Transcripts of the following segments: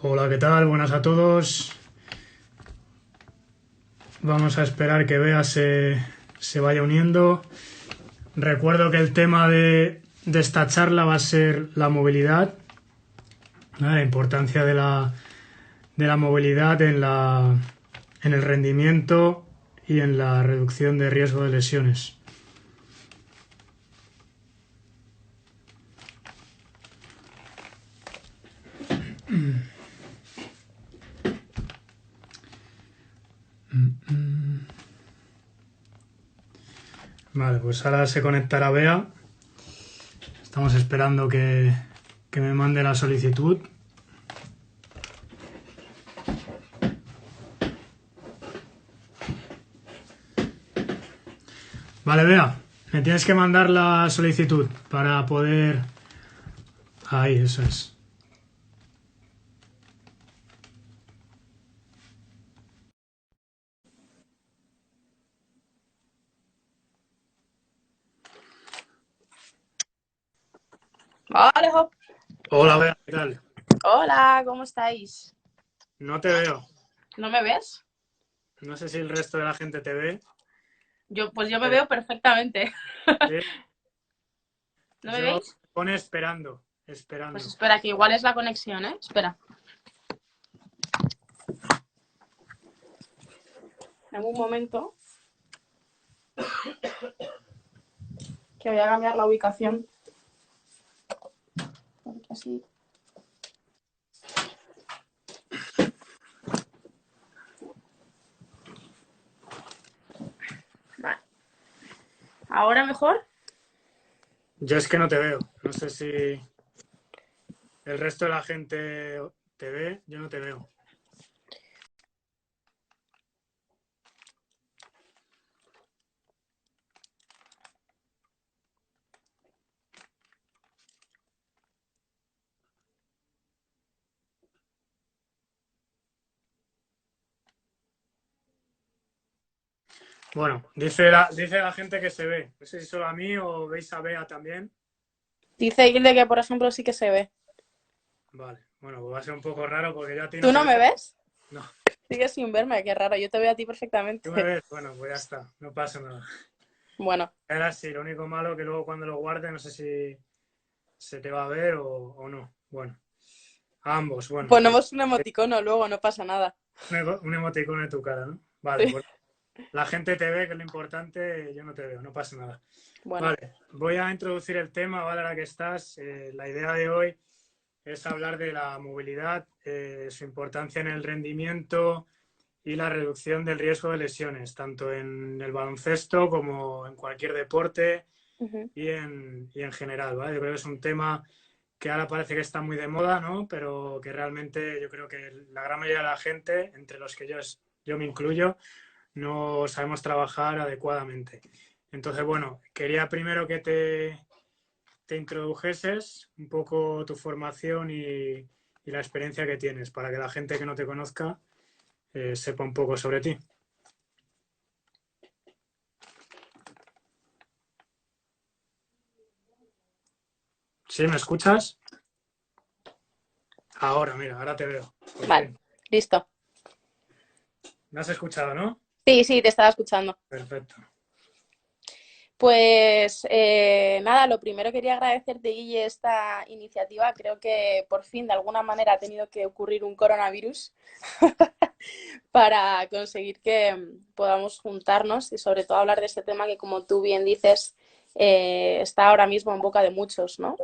Hola, ¿qué tal? Buenas a todos. Vamos a esperar que Bea se vaya uniendo. Recuerdo que el tema de esta charla va a ser la movilidad, ¿no? La importancia de la movilidad en el rendimiento y en la reducción de riesgo de lesiones. Vale, pues ahora se conectará Bea. Estamos esperando que me mande la solicitud. Vale, Bea, me tienes que mandar la solicitud para poder... Ahí, eso es. Hola, Hola, Bea, ¿qué tal? hola, ¿cómo estáis? No te veo. ¿No me ves? No sé si el resto de la gente te ve, Pues yo me pero veo perfectamente. sí, ¿No me yo veis? me pone esperando, Pues esperando. espera, que igual es la conexión, ¿eh? Espera. En un momento, que voy a cambiar la ubicación. Porque así. Vale. ¿Ahora mejor? Yo es que no te veo. No sé si el resto de la gente te ve, yo no te veo. Bueno, dice la gente que se ve. No sé si solo a mí o veis a Bea también. Dice Hilde que, por ejemplo, sí que se ve. Vale, bueno, pues va a ser un poco raro porque yo a ti no ¿Tú te no me veo. ves? No, Sigues sin verme, qué raro. Yo te veo a ti tú me perfectamente. ves. Bueno, pues ya está, no pasa nada. Bueno, Ahora sí, lo único malo que luego cuando lo guarde no sé si se te va a ver o no. Bueno, a ambos, bueno, pues ponemos un emoticono luego, no pasa nada. un emoticón de tu cara, ¿no? Vale, pues la gente te ve, que es lo importante, yo no te veo, no pasa nada. Bueno, Vale, voy a introducir el tema, ¿vale? Ahora que estás, la idea de hoy es hablar de la movilidad, su importancia en el rendimiento y la reducción del riesgo de lesiones, tanto en el baloncesto como en cualquier deporte ujú. y en general, ¿vale? Yo creo que es un tema que ahora parece que está muy de moda, ¿no? Pero que realmente yo creo que la gran mayoría de la gente, entre los que yo me incluyo, no sabemos trabajar adecuadamente. Entonces, bueno, quería primero que te introdujeses un poco tu formación y la experiencia que tienes para que la gente que no te conozca sepa un poco sobre ti. ¿Sí? ¿Me escuchas? Ahora, mira, ahora te veo. Por Vale, fin. listo. ¿Me has escuchado, no? Sí, sí, te estaba escuchando. Perfecto. Pues nada, lo primero quería agradecerte, Guille, esta iniciativa. Creo que por fin, de alguna manera, ha tenido que ocurrir un coronavirus para conseguir que podamos juntarnos y sobre todo hablar de este tema que, como tú bien dices, está ahora mismo en boca de muchos, ¿no?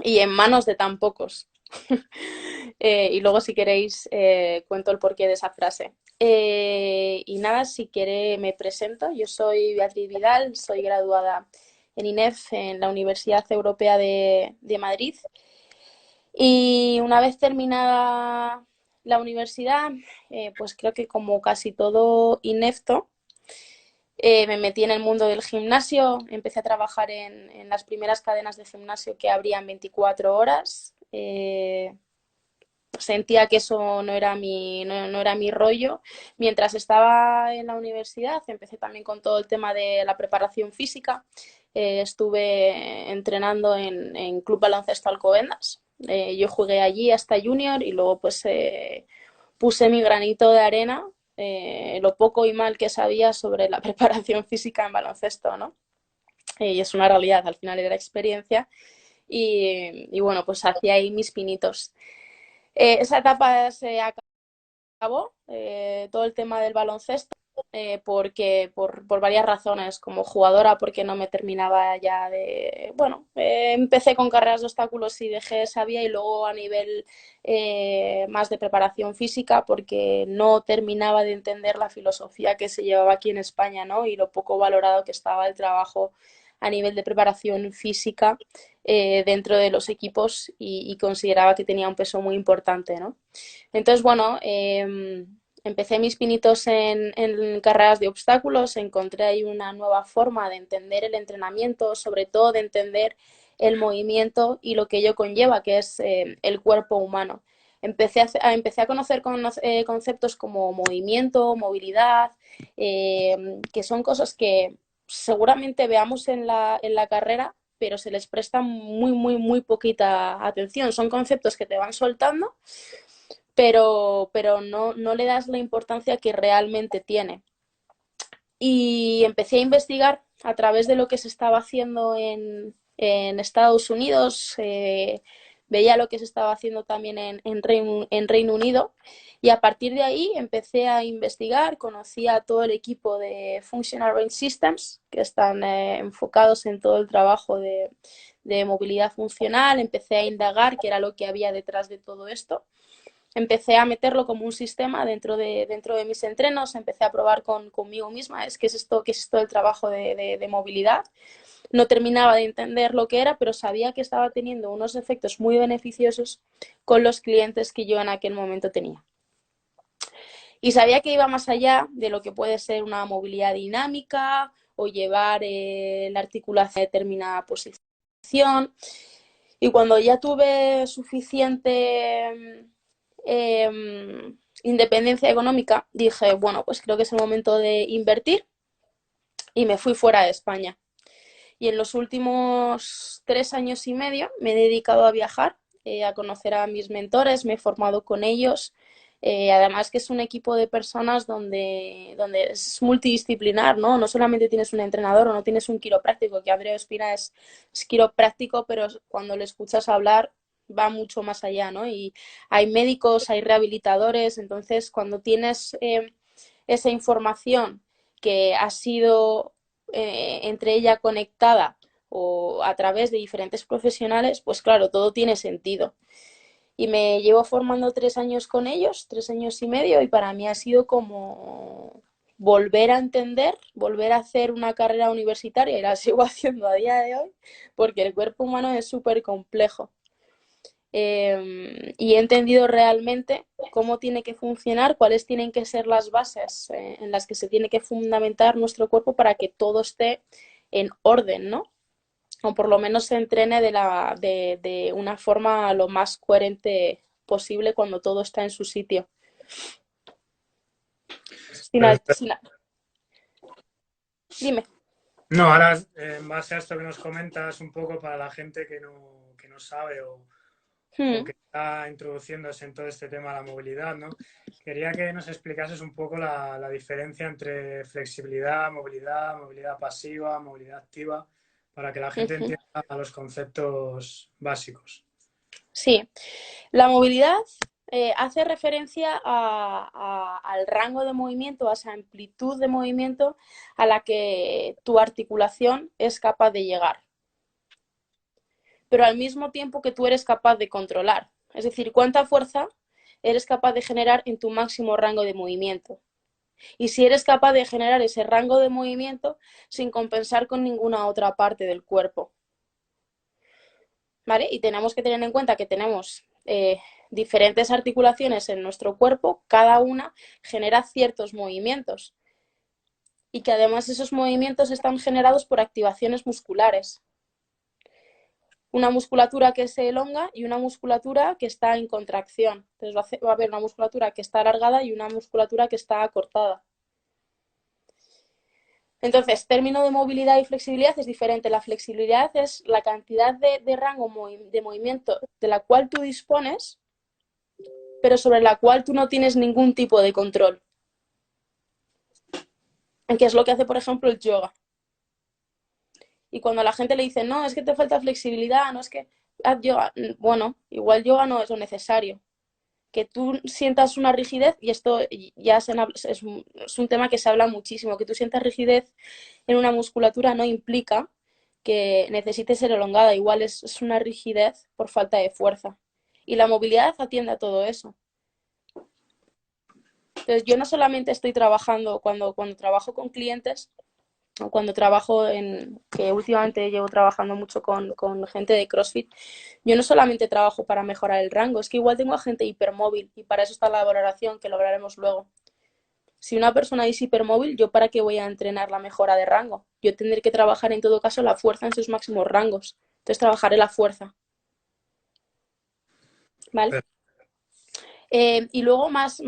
Y en manos de tan pocos. Y luego, si queréis, cuento el porqué de esa frase. Y nada, si quiere, me presento. Yo soy Beatriz Vidal, soy graduada en INEF, en la Universidad Europea de Madrid. Y una vez terminada la universidad, pues creo que como casi todo inepto, me metí en el mundo del gimnasio, empecé a trabajar en las primeras cadenas de gimnasio que abrían 24 horas. Sentía que eso no era mi rollo. Mientras estaba en la universidad, empecé también con todo el tema de la preparación física. Estuve entrenando en Club Baloncesto Alcobendas, Yo jugué allí hasta junior y luego pues puse mi granito de arena, lo poco y mal que sabía sobre la preparación física en baloncesto, ¿no? Y es una realidad, al final era experiencia y bueno, pues hacía ahí mis pinitos. Esa etapa se acabó, todo el tema del baloncesto, porque por varias razones, como jugadora, porque no me terminaba ya de... Bueno, empecé con carreras de obstáculos y dejé esa vía y luego a nivel más de preparación física, porque no terminaba de entender la filosofía que se llevaba aquí en España, ¿no? Y lo poco valorado que estaba el trabajo a nivel de preparación física dentro de los equipos y consideraba que tenía un peso muy importante, ¿no? Entonces, bueno, empecé mis pinitos en carreras de obstáculos, encontré ahí una nueva forma de entender el entrenamiento, sobre todo de entender el movimiento y lo que ello conlleva, que es el cuerpo humano. Empecé a conocer conceptos como movimiento, movilidad, que son cosas que seguramente veamos en la carrera, pero se les presta muy, muy, muy poquita atención. Son conceptos que te van soltando, pero no le das la importancia que realmente tiene. Y empecé a investigar a través de lo que se estaba haciendo en Estados Unidos, veía lo que se estaba haciendo también en Reino Unido y a partir de ahí empecé a investigar, conocí a todo el equipo de Functional Range Systems que están enfocados en todo el trabajo de movilidad funcional, empecé a indagar qué era lo que había detrás de todo esto, empecé a meterlo como un sistema dentro de mis entrenos, empecé a probar conmigo misma, qué es esto del trabajo de movilidad. No terminaba de entender lo que era, pero sabía que estaba teniendo unos efectos muy beneficiosos con los clientes que yo en aquel momento tenía. Y sabía que iba más allá de lo que puede ser una movilidad dinámica o llevar la articulación a determinada posición. Y cuando ya tuve suficiente independencia económica, dije, bueno, pues creo que es el momento de invertir y me fui fuera de España. Y en los últimos 3 años y medio me he dedicado a viajar, a conocer a mis mentores, me he formado con ellos. Además que es un equipo de personas donde es multidisciplinar, ¿no? No solamente tienes un entrenador o no tienes un quiropráctico, que Andrea Espina es quiropráctico, pero cuando le escuchas hablar va mucho más allá, ¿no? Y hay médicos, hay rehabilitadores, entonces cuando tienes esa información que ha sido entre ella conectada o a través de diferentes profesionales, pues claro, todo tiene sentido. Y me llevo formando 3 años con ellos, 3 años y medio, y para mí ha sido como volver a entender, volver a hacer una carrera universitaria, y la sigo haciendo a día de hoy, porque el cuerpo humano es súper complejo. Y he entendido realmente cómo tiene que funcionar, cuáles tienen que ser las bases en las que se tiene que fundamentar nuestro cuerpo para que todo esté en orden, ¿no? O por lo menos se entrene de una forma lo más coherente posible cuando todo está en su sitio. Sin, Perfecto. sin, dime. No, ahora en base a esto que nos comentas un poco para la gente que no sabe o Hmm. que está introduciéndose en todo este tema de la movilidad, ¿no? Quería que nos explicases un poco la diferencia entre flexibilidad, movilidad pasiva, movilidad activa, para que la gente entienda los conceptos básicos. Sí, la movilidad hace referencia al rango de movimiento, a esa amplitud de movimiento a la que tu articulación es capaz de llegar, pero al mismo tiempo que tú eres capaz de controlar. Es decir, cuánta fuerza eres capaz de generar en tu máximo rango de movimiento. Y si eres capaz de generar ese rango de movimiento sin compensar con ninguna otra parte del cuerpo. ¿Vale? Y tenemos que tener en cuenta que tenemos diferentes articulaciones en nuestro cuerpo, cada una genera ciertos movimientos y que además esos movimientos están generados por activaciones musculares. Una musculatura que se elonga y una musculatura que está en contracción. Entonces va a haber una musculatura que está alargada y una musculatura que está acortada. Entonces, término de movilidad y flexibilidad es diferente. La flexibilidad es la cantidad de rango de movimiento de la cual tú dispones, pero sobre la cual tú no tienes ningún tipo de control. Que es lo que hace, por ejemplo, el yoga. Y cuando a la gente le dice, no, es que te falta flexibilidad, no es que haz yoga, bueno, igual yoga no es lo necesario. Que tú sientas una rigidez, y esto ya es un tema que se habla muchísimo, que tú sientas rigidez en una musculatura no implica que necesite ser elongada, igual es una rigidez por falta de fuerza. Y la movilidad atiende a todo eso. Entonces, yo no solamente estoy trabajando cuando trabajo con clientes, o cuando trabajo que últimamente llevo trabajando mucho con gente de CrossFit, yo no solamente trabajo para mejorar el rango, es que igual tengo a gente hipermóvil y para eso está la valoración, que lo hablaremos luego. Si una persona es hipermóvil, ¿yo para qué voy a entrenar la mejora de rango? Yo tendré que trabajar en todo caso la fuerza en sus máximos rangos. Entonces trabajaré la fuerza. ¿Vale? Y luego, más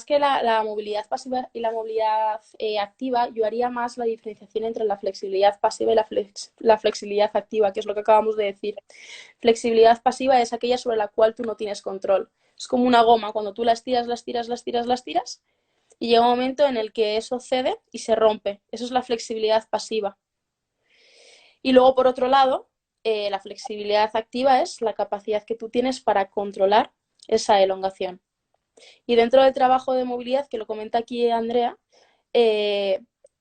que la movilidad pasiva y la movilidad activa, yo haría más la diferenciación entre la flexibilidad pasiva y la flexibilidad activa, que es lo que acabamos de decir. Flexibilidad pasiva es aquella sobre la cual tú no tienes control. Es como una goma, cuando tú las tiras, y llega un momento en el que eso cede y se rompe. Eso es la flexibilidad pasiva. Y luego, por otro lado, la flexibilidad activa es la capacidad que tú tienes para controlar esa elongación. Y dentro del trabajo de movilidad, que lo comenta aquí Andrea,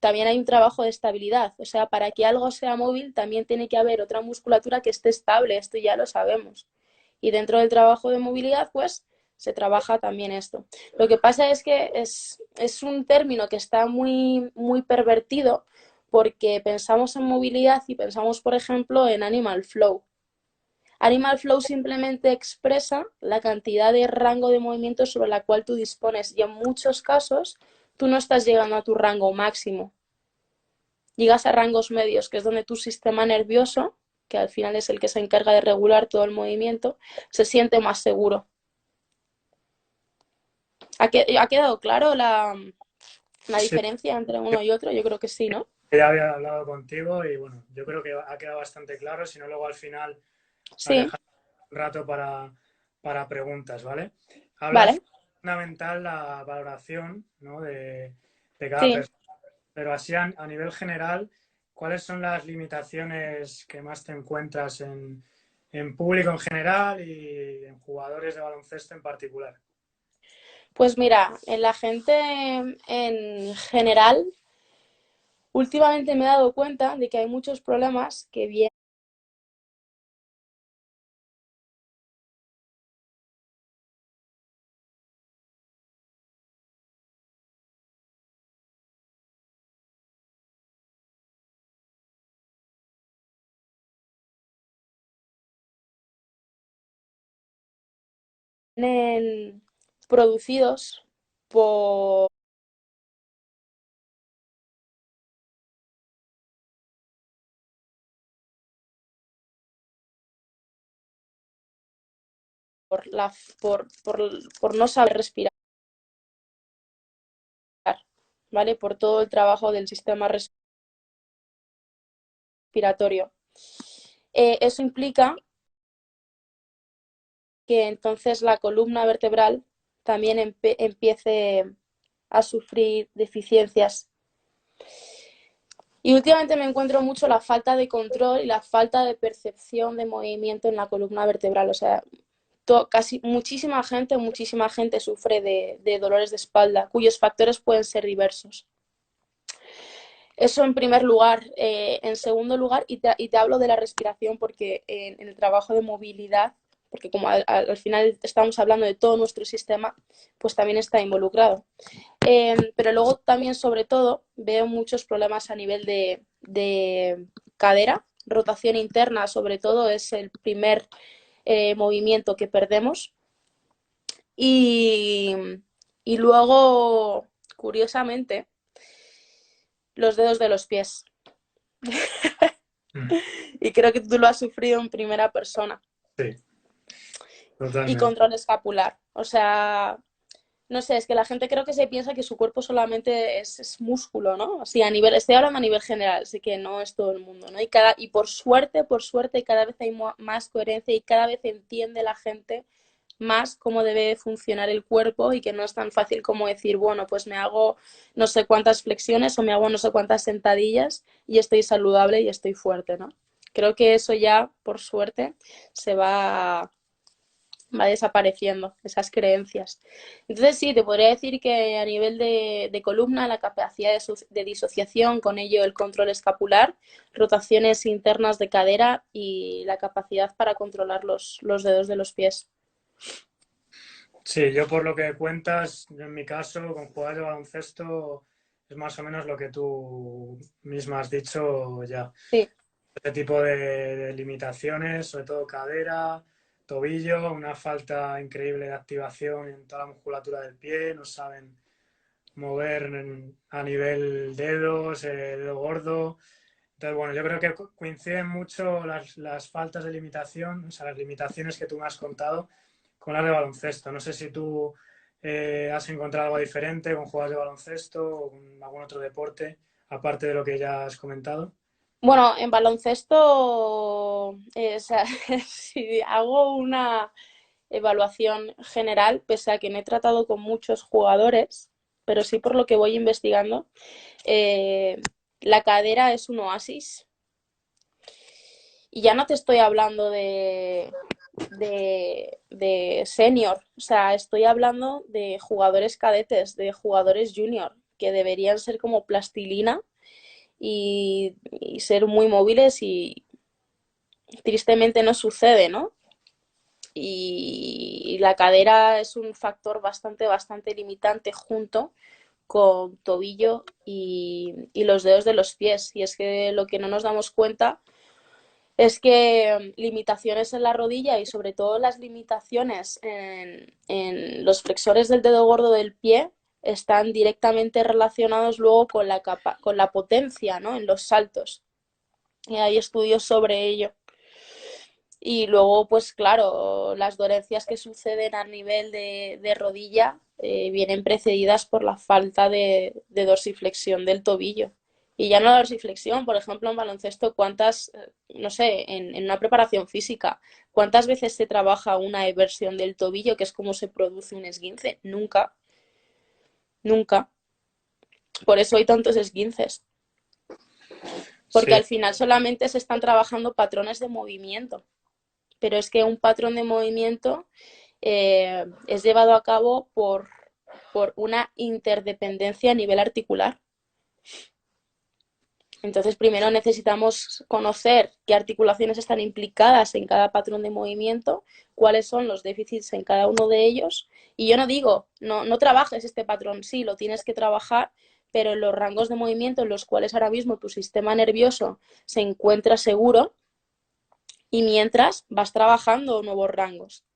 también hay un trabajo de estabilidad. O sea, para que algo sea móvil también tiene que haber otra musculatura que esté estable, esto ya lo sabemos. Y dentro del trabajo de movilidad, pues se trabaja también esto. Lo que pasa es que es un término que está muy, muy pervertido porque pensamos en movilidad y pensamos, por ejemplo, en Animal Flow. Animal Flow simplemente expresa la cantidad de rango de movimiento sobre la cual tú dispones y en muchos casos tú no estás llegando a tu rango máximo. Llegas a rangos medios, que es donde tu sistema nervioso, que al final es el que se encarga de regular todo el movimiento, se siente más seguro. ¿Ha quedado claro la Sí, diferencia entre uno y otro? Yo creo que sí, ¿no? ya había hablado contigo y bueno, yo creo que ha quedado bastante claro, si no luego al final a Sí, dejar un rato para preguntas, ¿vale? Hablas vale, fundamental la valoración, ¿no? de cada sí. persona, pero así a nivel general, ¿cuáles son las limitaciones que más te encuentras en público en general y en jugadores de baloncesto en particular? Pues mira, en la gente en general, últimamente me he dado cuenta de que hay muchos problemas que vienen producidos por la, por no saber respirar, ¿vale? Por todo el trabajo del sistema respiratorio. Eso implica que entonces la columna vertebral también empiece a sufrir deficiencias. Y últimamente me encuentro mucho la falta de control y la falta de percepción de movimiento en la columna vertebral. O sea, casi muchísima gente sufre de dolores de espalda, cuyos factores pueden ser diversos. Eso en primer lugar. En segundo lugar, y te hablo de la respiración porque en el trabajo de movilidad, porque como al final estamos hablando de todo nuestro sistema, pues también está involucrado. Pero luego también, sobre todo, veo muchos problemas a nivel de cadera, rotación interna, sobre todo es el primer movimiento que perdemos. Y, y luego, curiosamente, los dedos de los pies. Mm. Y creo que tú lo has sufrido en primera persona. Sí, Y totalmente. control escapular. O sea, no sé, es que la gente creo que se piensa que su cuerpo solamente es músculo, ¿no? Así a nivel, estoy hablando a nivel general, así que no es todo el mundo, ¿no? Y por suerte, cada vez hay más coherencia y cada vez entiende la gente más cómo debe funcionar el cuerpo y que no es tan fácil como decir, bueno, pues me hago no sé cuántas flexiones o me hago no sé cuántas sentadillas y estoy saludable y estoy fuerte, ¿no? Creo que eso ya, por suerte, se va desapareciendo, esas creencias. Entonces sí, te podría decir que a nivel de columna, la capacidad de disociación, con ello el control escapular, rotaciones internas de cadera y la capacidad para controlar los dedos de los pies. Sí, yo por lo que cuentas, yo en mi caso, con jugar de baloncesto, es más o menos lo que tú misma has dicho ya. Sí. Este tipo de limitaciones, sobre todo cadera, tobillo, una falta increíble de activación en toda la musculatura del pie, no saben mover a nivel dedos, dedo gordo. Entonces, bueno, yo creo que coinciden mucho las faltas de limitación, o sea, las limitaciones que tú me has contado con las de baloncesto. No sé si tú has encontrado algo diferente con juegos de baloncesto o con algún otro deporte, aparte de lo que ya has comentado. Bueno, en baloncesto, o sea, si hago una evaluación general, pese a que no he tratado con muchos jugadores, pero sí por lo que voy investigando, eh, la cadera es un oasis. Y ya no te estoy hablando de senior, o sea, estoy hablando de jugadores cadetes, de jugadores junior, que deberían ser como plastilina y ser muy móviles y tristemente no sucede, ¿no? Y la cadera es un factor bastante limitante junto con tobillo y los dedos de los pies. Y es que lo que no nos damos cuenta es que limitaciones en la rodilla y sobre todo las limitaciones en los flexores del dedo gordo del pie están directamente relacionados luego con la potencia, ¿no? En los saltos. Y hay estudios sobre ello. Y luego, pues claro, las dolencias que suceden a nivel de rodilla vienen precedidas por la falta de dorsiflexión del tobillo. Y ya no la dorsiflexión, por ejemplo, en baloncesto, ¿cuántas, no sé, en una preparación física, cuántas veces se trabaja una eversión del tobillo, que es como se produce un esguince? Nunca, nunca. Por eso hay tantos esguinces, porque Sí, al final solamente se están trabajando patrones de movimiento, pero es que un patrón de movimiento es llevado a cabo por una interdependencia a nivel articular. Entonces, primero necesitamos conocer qué articulaciones están implicadas en cada patrón de movimiento, cuáles son los déficits en cada uno de ellos. Y yo no digo, no trabajes este patrón, sí, lo tienes que trabajar, pero en los rangos de movimiento en los cuales ahora mismo tu sistema nervioso se encuentra seguro y mientras vas trabajando nuevos rangos.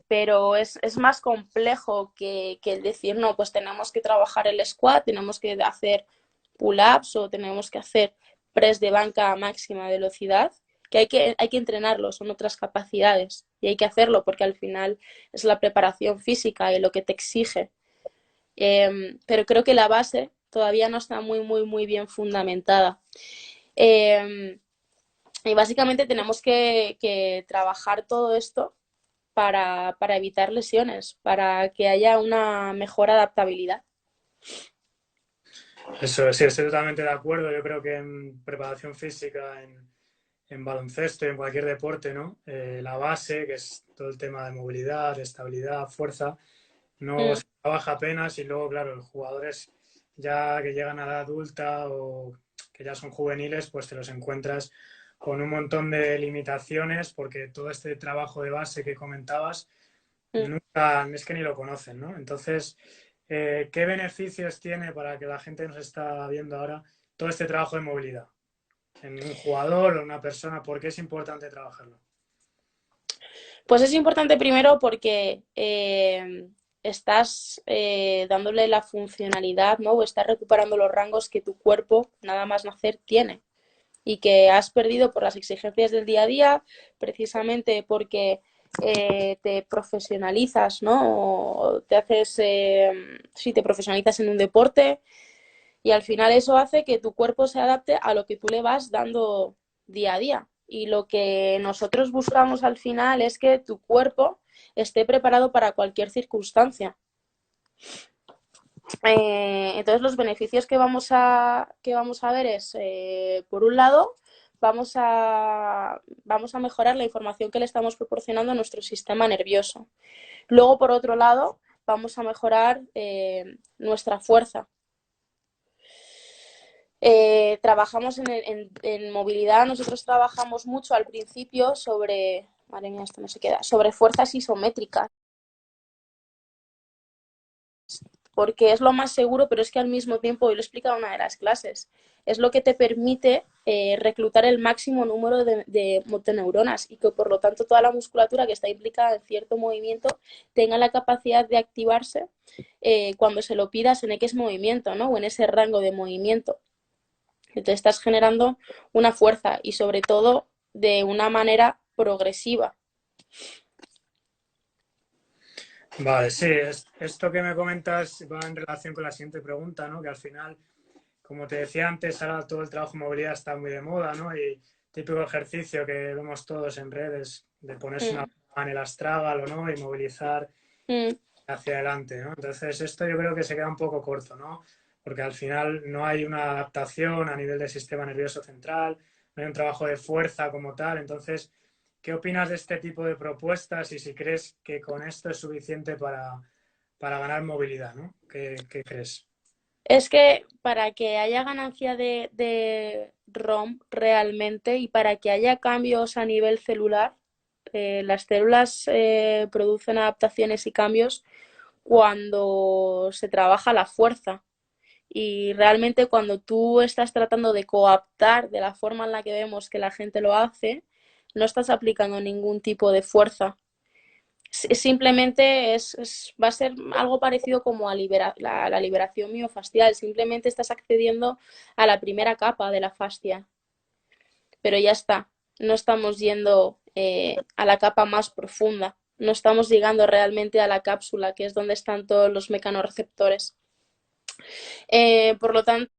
Pero es más complejo que el decir, no, pues tenemos que trabajar el squat, tenemos que hacer pull-ups o tenemos que hacer press de banca a máxima velocidad, que hay que entrenarlo, son otras capacidades y hay que hacerlo porque al final es la preparación física y lo que te exige. Pero creo que la base todavía no está muy bien fundamentada. Y básicamente tenemos que trabajar todo esto para evitar lesiones, para que haya una mejor adaptabilidad. eso sí, estoy totalmente de acuerdo. Yo creo que en preparación física, en baloncesto, en cualquier deporte, ¿no? La base, que es todo el tema de movilidad, estabilidad, fuerza, no Mm. se trabaja apenas y luego, claro, los jugadores ya que llegan a la edad adulta o que ya son juveniles, pues te los encuentras con un montón de limitaciones porque todo este trabajo de base que comentabas Mm. nunca, es que ni lo conocen, ¿no? Entonces, ¿qué beneficios tiene para que la gente nos está viendo ahora todo este trabajo de movilidad? En un jugador o una persona, ¿por qué es importante trabajarlo? Pues es importante primero porque estás dándole la funcionalidad, ¿no? O estás recuperando los rangos que tu cuerpo, nada más nacer, tiene y que has perdido por las exigencias del día a día, precisamente porque te profesionalizas, ¿no? O te haces, sí, te profesionalizas en un deporte y al final eso hace que tu cuerpo se adapte a lo que tú le vas dando día a día. Y lo que nosotros buscamos al final es que tu cuerpo esté preparado para cualquier circunstancia. Entonces los beneficios que vamos a ver es, por un lado, vamos a mejorar la información que le estamos proporcionando a nuestro sistema nervioso. Luego, por otro lado, vamos a mejorar nuestra fuerza. Trabajamos en movilidad, nosotros trabajamos mucho al principio sobre, madre mía, esto no se queda, sobre fuerzas isométricas, porque es lo más seguro, pero es que al mismo tiempo, hoy lo he explicado en una de las clases, es lo que te permite reclutar el máximo número de motoneuronas y que por lo tanto toda la musculatura que está implicada en cierto movimiento tenga la capacidad de activarse cuando se lo pidas en X movimiento, ¿no? O en ese rango de movimiento. Entonces estás generando una fuerza y sobre todo de una manera progresiva. Vale, sí, esto que me comentas va en relación con la siguiente pregunta, ¿no? Que al final, como te decía antes, ahora todo el trabajo en movilidad está muy de moda, ¿no? Y típico ejercicio que vemos todos en redes de ponerse una Mm, en el astrágalo, ¿no? Y movilizar mm. hacia adelante, ¿no? Entonces, esto yo creo que se queda un poco corto, ¿no? Porque al final no hay una adaptación a nivel del sistema nervioso central, no hay un trabajo de fuerza como tal. Entonces, ¿qué opinas de este tipo de propuestas y si crees que con esto es suficiente para ganar movilidad, ¿no? ¿Qué crees? Es que para que haya ganancia de ROM realmente y para que haya cambios a nivel celular, las células producen adaptaciones y cambios cuando se trabaja la fuerza. Y realmente cuando tú estás tratando de coaptar de la forma en la que vemos que la gente lo hace, no estás aplicando ningún tipo de fuerza. Simplemente va a ser algo parecido como a la liberación miofascial. Simplemente estás accediendo a la primera capa de la fascia. Pero ya está. No estamos yendo a la capa más profunda. No estamos llegando realmente a la cápsula, que es donde están todos los mecanorreceptores. Por lo tanto,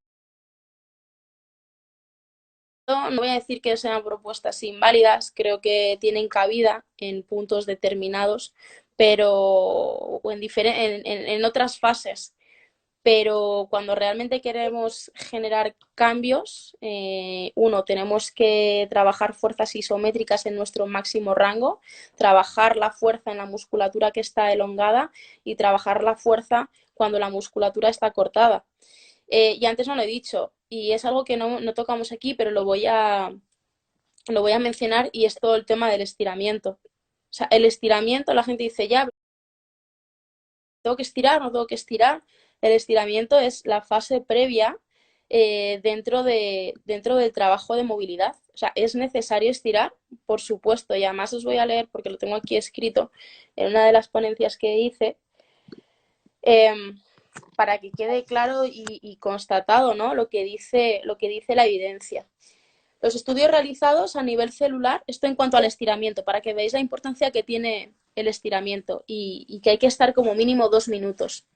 no voy a decir que sean propuestas inválidas, creo que tienen cabida en puntos determinados, pero o en otras fases. Pero cuando realmente queremos generar cambios, uno, tenemos que trabajar fuerzas isométricas en nuestro máximo rango, trabajar la fuerza en la musculatura que está elongada y trabajar la fuerza cuando la musculatura está cortada. Y antes no lo he dicho, y es algo que no tocamos aquí, pero lo voy a mencionar, y es todo el tema del estiramiento. O sea, el estiramiento, la gente dice, ya, tengo que estirar, no tengo que estirar. El estiramiento es la fase previa dentro del trabajo de movilidad. O sea, es necesario estirar, por supuesto, y además os voy a leer, porque lo tengo aquí escrito en una de las ponencias que hice, eh, para que quede claro y constatado, ¿no? Lo que dice la evidencia. Los estudios realizados a nivel celular, esto en cuanto al estiramiento, para que veáis la importancia que tiene el estiramiento y que hay que estar como mínimo 2 minutos.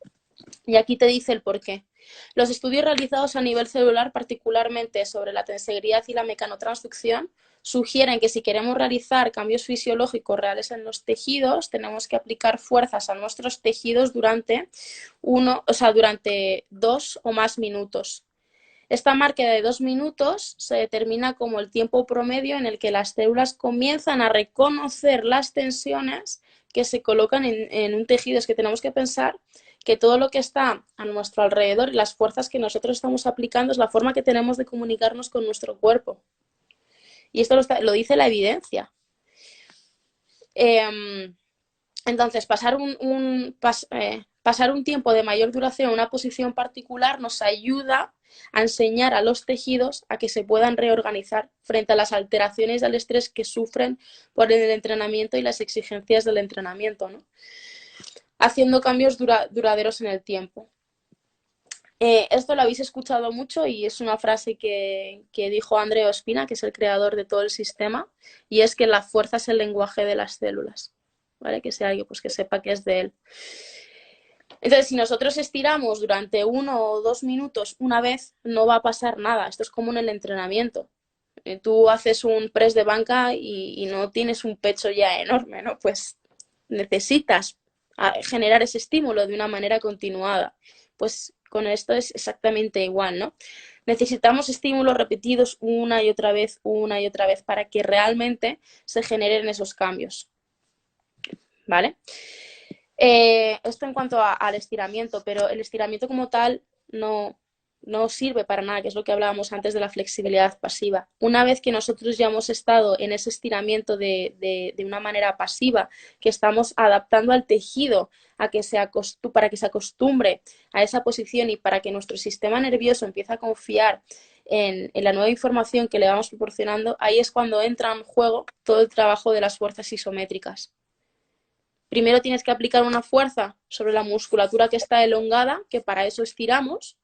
Y aquí te dice el porqué. Los estudios realizados a nivel celular, particularmente sobre la tensegridad y la mecanotransducción, sugieren que si queremos realizar cambios fisiológicos reales en los tejidos, tenemos que aplicar fuerzas a nuestros tejidos durante 2 o más minutos. Esta marca de 2 minutos se determina como el tiempo promedio en el que las células comienzan a reconocer las tensiones que se colocan en un tejido. Es que tenemos que pensar que todo lo que está a nuestro alrededor y las fuerzas que nosotros estamos aplicando es la forma que tenemos de comunicarnos con nuestro cuerpo. Y esto lo dice la evidencia. Entonces, pasar un tiempo de mayor duración en una posición particular nos ayuda a enseñar a los tejidos a que se puedan reorganizar frente a las alteraciones del estrés que sufren por el entrenamiento y las exigencias del entrenamiento, ¿no? Haciendo cambios duraderos en el tiempo. Esto lo habéis escuchado mucho y es una frase que dijo Andrea Ospina, que es el creador de todo el sistema, y es que la fuerza es el lenguaje de las células. ¿vale? Que sea alguien pues, que sepa que es de él. Entonces, si nosotros estiramos durante 1 o 2 minutos una vez, no va a pasar nada. Esto es como en el entrenamiento. Tú haces un press de banca y no tienes un pecho ya enorme, ¿no? Pues necesitas generar ese estímulo de una manera continuada. Pues con esto es exactamente igual, ¿no? Necesitamos estímulos repetidos una y otra vez, para que realmente se generen esos cambios, ¿vale? Esto en cuanto al estiramiento, pero el estiramiento como tal no sirve para nada, que es lo que hablábamos antes de la flexibilidad pasiva. Una vez que nosotros ya hemos estado en ese estiramiento de una manera pasiva, que estamos adaptando al tejido para que se acostumbre a esa posición y para que nuestro sistema nervioso empiece a confiar en la nueva información que le vamos proporcionando, ahí es cuando entra en juego todo el trabajo de las fuerzas isométricas. Primero tienes que aplicar una fuerza sobre la musculatura que está elongada, que para eso estiramos,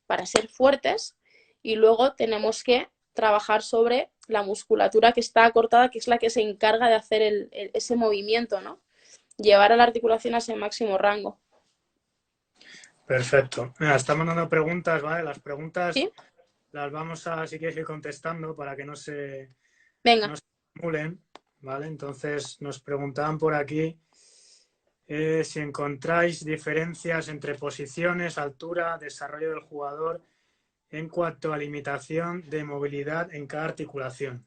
para ser fuertes, y luego tenemos que trabajar sobre la musculatura que está acortada, que es la que se encarga de hacer ese movimiento, ¿no? Llevar a la articulación a ese máximo rango. Perfecto. Mira, están mandando preguntas, ¿vale? Las preguntas ¿Sí? las vamos a, si quieres, ir contestando para que Venga. no se acumulen, ¿vale? Entonces, nos preguntaban por aquí si encontráis diferencias entre posiciones, altura, desarrollo del jugador en cuanto a limitación de movilidad en cada articulación.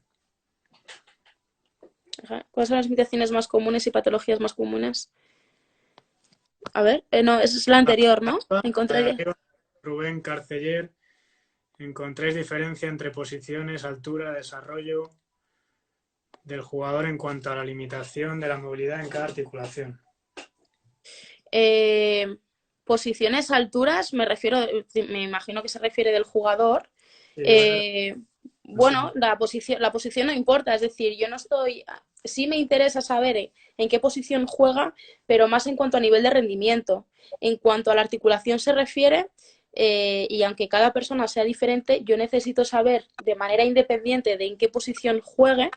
¿Cuáles son las limitaciones más comunes y patologías más comunes? A ver, no, esa es la anterior, ¿no? Encontré. Rubén Carceller, ¿encontráis diferencia entre posiciones, altura, desarrollo del jugador en cuanto a la limitación de la movilidad en cada articulación? Posiciones, alturas, me imagino que se refiere del jugador. Sí, Bueno, la posición no importa, es decir, yo no estoy, sí me interesa saber en qué posición juega, pero más en cuanto a nivel de rendimiento. En cuanto a la articulación se refiere, y aunque cada persona sea diferente, yo necesito saber de manera independiente de en qué posición juegue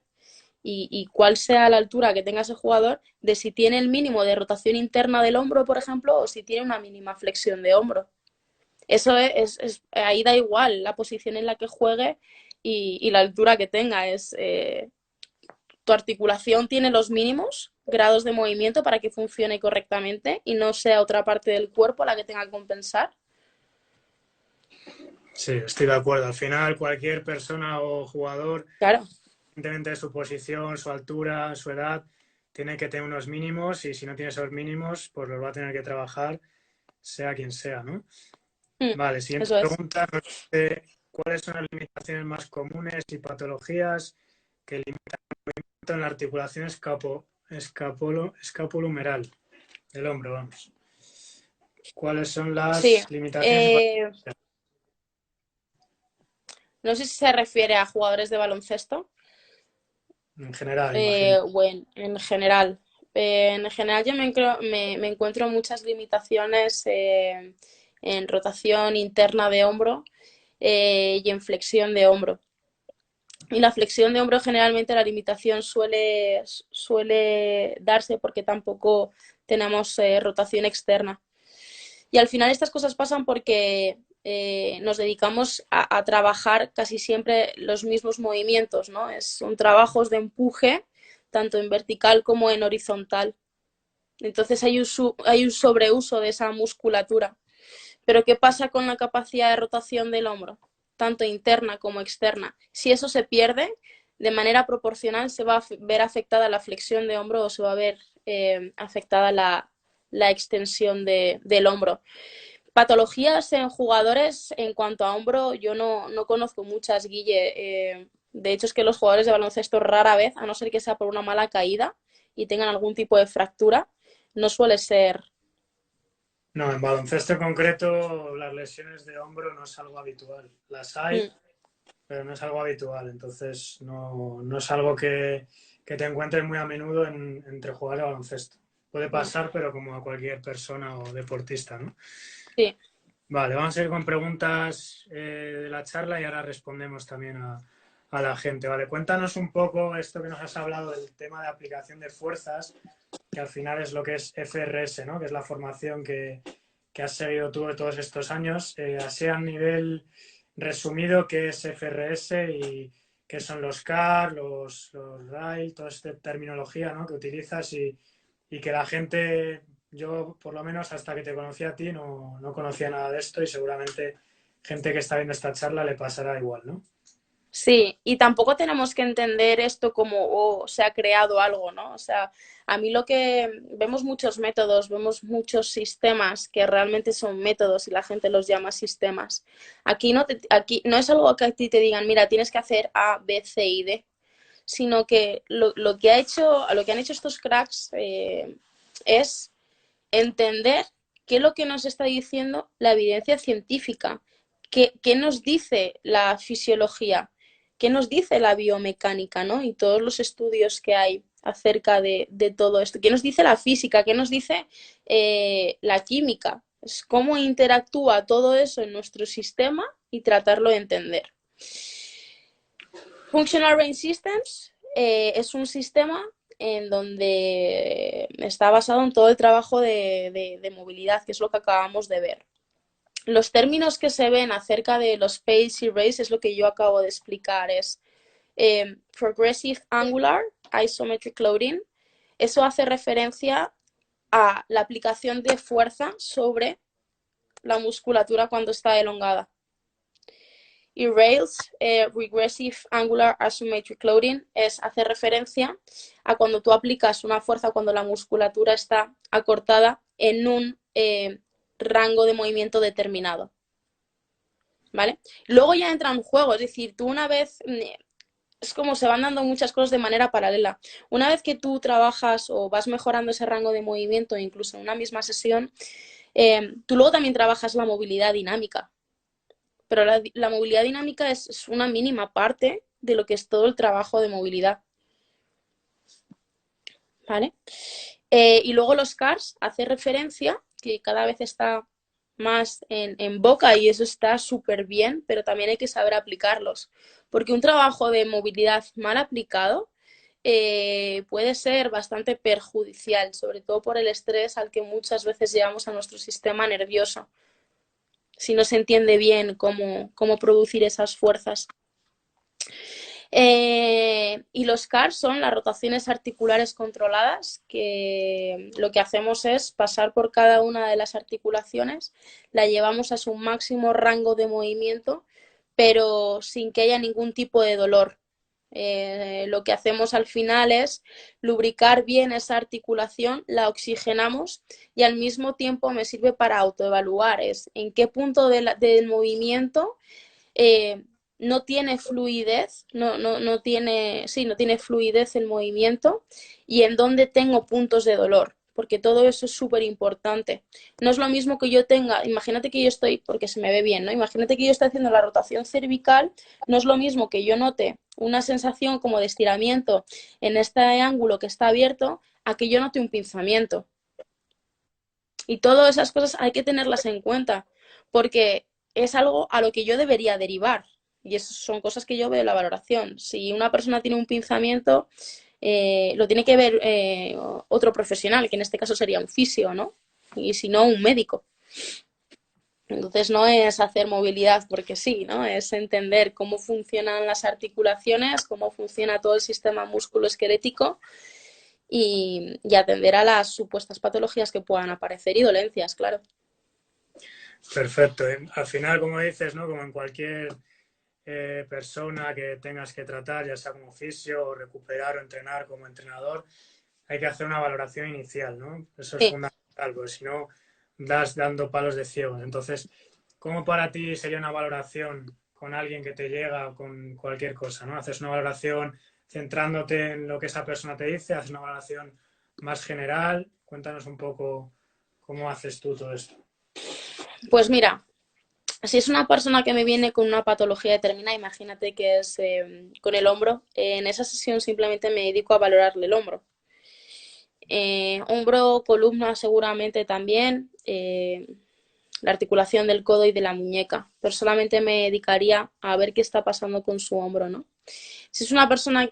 y cuál sea la altura que tenga ese jugador, de si tiene el mínimo de rotación interna del hombro, por ejemplo, o si tiene una mínima flexión de hombro. Eso ahí da igual la posición en la que juegue y la altura que tenga. Tu articulación tiene los mínimos grados de movimiento para que funcione correctamente y no sea otra parte del cuerpo la que tenga que compensar. Sí, estoy de acuerdo. Al final, cualquier persona o jugador, Claro. independientemente de su posición, su altura, su edad, tiene que tener unos mínimos y si no tiene esos mínimos, pues los va a tener que trabajar, sea quien sea, ¿no? Vale, siguiente Eso es. pregunta. ¿Cuáles son las limitaciones más comunes y patologías que limitan el movimiento en la articulación escapulohumeral del hombro? Vamos. ¿Cuáles son Sí. las limitaciones y patologías? No sé si se refiere a jugadores de baloncesto. En general, imagino. Bueno, en general. En general yo me encuentro muchas limitaciones en rotación interna de hombro y en flexión de hombro. Y la flexión de hombro generalmente la limitación suele darse porque tampoco tenemos rotación externa. Y al final estas cosas pasan porque nos dedicamos a trabajar casi siempre los mismos movimientos, ¿no? Son trabajos de empuje, tanto en vertical como en horizontal. Entonces hay un sobreuso de esa musculatura. Pero ¿qué pasa con la capacidad de rotación del hombro? Tanto interna como externa. Si eso se pierde, de manera proporcional se va a ver afectada la flexión de hombro o se va a ver afectada la extensión del hombro. Patologías en jugadores en cuanto a hombro, yo no conozco muchas, Guille. De hecho, es que los jugadores de baloncesto rara vez, a no ser que sea por una mala caída y tengan algún tipo de fractura, no suele ser. No, en baloncesto en concreto, las lesiones de hombro no es algo habitual. Las hay, Mm, pero no es algo habitual. Entonces, no es algo que te encuentres muy a menudo entre jugadores de baloncesto. Puede no. pasar, pero como a cualquier persona o deportista, ¿no? Sí. Vale, vamos a ir con preguntas de la charla y ahora respondemos también a la gente. Vale, cuéntanos un poco esto que nos has hablado del tema de aplicación de fuerzas. que al final es lo que es FRS, ¿no? Que es la formación que has seguido tú de todos estos años. Así a nivel resumido, ¿qué es FRS y qué son los CAR, los RAIL, toda esta terminología, ¿no? que utilizas y que la gente, yo por lo menos hasta que te conocí a ti no conocía nada de esto y seguramente gente que está viendo esta charla le pasará igual, ¿no? Sí, y tampoco tenemos que entender esto como, oh, se ha creado algo, ¿no? O sea, a mí lo que vemos muchos métodos, vemos muchos sistemas que realmente son métodos y la gente los llama sistemas. Aquí no es algo que a ti te digan, mira, tienes que hacer A, B, C y D, sino que lo que han hecho estos cracks es entender qué es lo que nos está diciendo la evidencia científica, qué nos dice la fisiología, qué nos dice la biomecánica, ¿no? Y todos los estudios que hay acerca de todo esto, qué nos dice la física, qué nos dice la química, es cómo interactúa todo eso en nuestro sistema y tratarlo de entender. Functional Range Systems es un sistema en donde está basado en todo el trabajo de movilidad, que es lo que acabamos de ver. Los términos que se ven acerca de los pace y race es lo que yo acabo de explicar, es Progressive Angular Isometric Loading. Eso hace referencia a la aplicación de fuerza sobre la musculatura cuando está elongada. Y Rails, Regressive Angular Asymmetric Loading, es hacer referencia a cuando tú aplicas una fuerza cuando la musculatura está acortada en un rango de movimiento determinado. ¿Vale? Luego ya entra en juego, es decir, tú una vez, es como se van dando muchas cosas de manera paralela. Una vez que tú trabajas o vas mejorando ese rango de movimiento, incluso en una misma sesión, tú luego también trabajas la movilidad dinámica. Pero la movilidad dinámica es una mínima parte de lo que es todo el trabajo de movilidad. ¿Vale? Y luego los CARS hace referencia, que cada vez está más en boca y eso está súper bien, pero también hay que saber aplicarlos. Porque un trabajo de movilidad mal aplicado puede ser bastante perjudicial, sobre todo por el estrés al que muchas veces llevamos a nuestro sistema nervioso, si no se entiende bien cómo producir esas fuerzas. Y los CARs son las rotaciones articulares controladas, que lo que hacemos es pasar por cada una de las articulaciones, la llevamos a su máximo rango de movimiento, pero sin que haya ningún tipo de dolor. Lo que hacemos al final es lubricar bien esa articulación, la oxigenamos y al mismo tiempo me sirve para autoevaluar es en qué punto del movimiento no tiene fluidez, no tiene fluidez el movimiento y en dónde tengo puntos de dolor, porque todo eso es súper importante. No es lo mismo que yo tenga, imagínate que yo estoy, porque se me ve bien, ¿no? Imagínate que yo estoy haciendo la rotación cervical, no es lo mismo que yo note una sensación como de estiramiento en este ángulo que está abierto a que yo note un pinzamiento. Y todas esas cosas hay que tenerlas en cuenta, porque es algo a lo que yo debería derivar. Y eso son cosas que yo veo en la valoración. Si una persona tiene un pinzamiento, lo tiene que ver otro profesional, que en este caso sería un fisio, ¿no? Y si no, un médico. Entonces no es hacer movilidad porque sí, ¿no? Es entender cómo funcionan las articulaciones, cómo funciona todo el sistema musculoesquelético y atender a las supuestas patologías que puedan aparecer y dolencias, claro. Perfecto. Al final, como dices, ¿no? Como en cualquier persona que tengas que tratar, ya sea como fisio, o recuperar o entrenar como entrenador, hay que hacer una valoración inicial, ¿no? Eso es Sí. fundamental, porque si no, das dando palos de ciego. Entonces, ¿cómo para ti sería una valoración con alguien que te llega con cualquier cosa, ¿no? Haces una valoración centrándote en lo que esa persona te dice, haces una valoración más general. Cuéntanos un poco cómo haces tú todo esto. Pues mira, si es una persona que me viene con una patología determinada, imagínate que es con el hombro, en esa sesión simplemente me dedico a valorarle el hombro. Hombro, columna seguramente también, la articulación del codo y de la muñeca. Pero solamente me dedicaría a ver qué está pasando con su hombro, ¿no? Si es una persona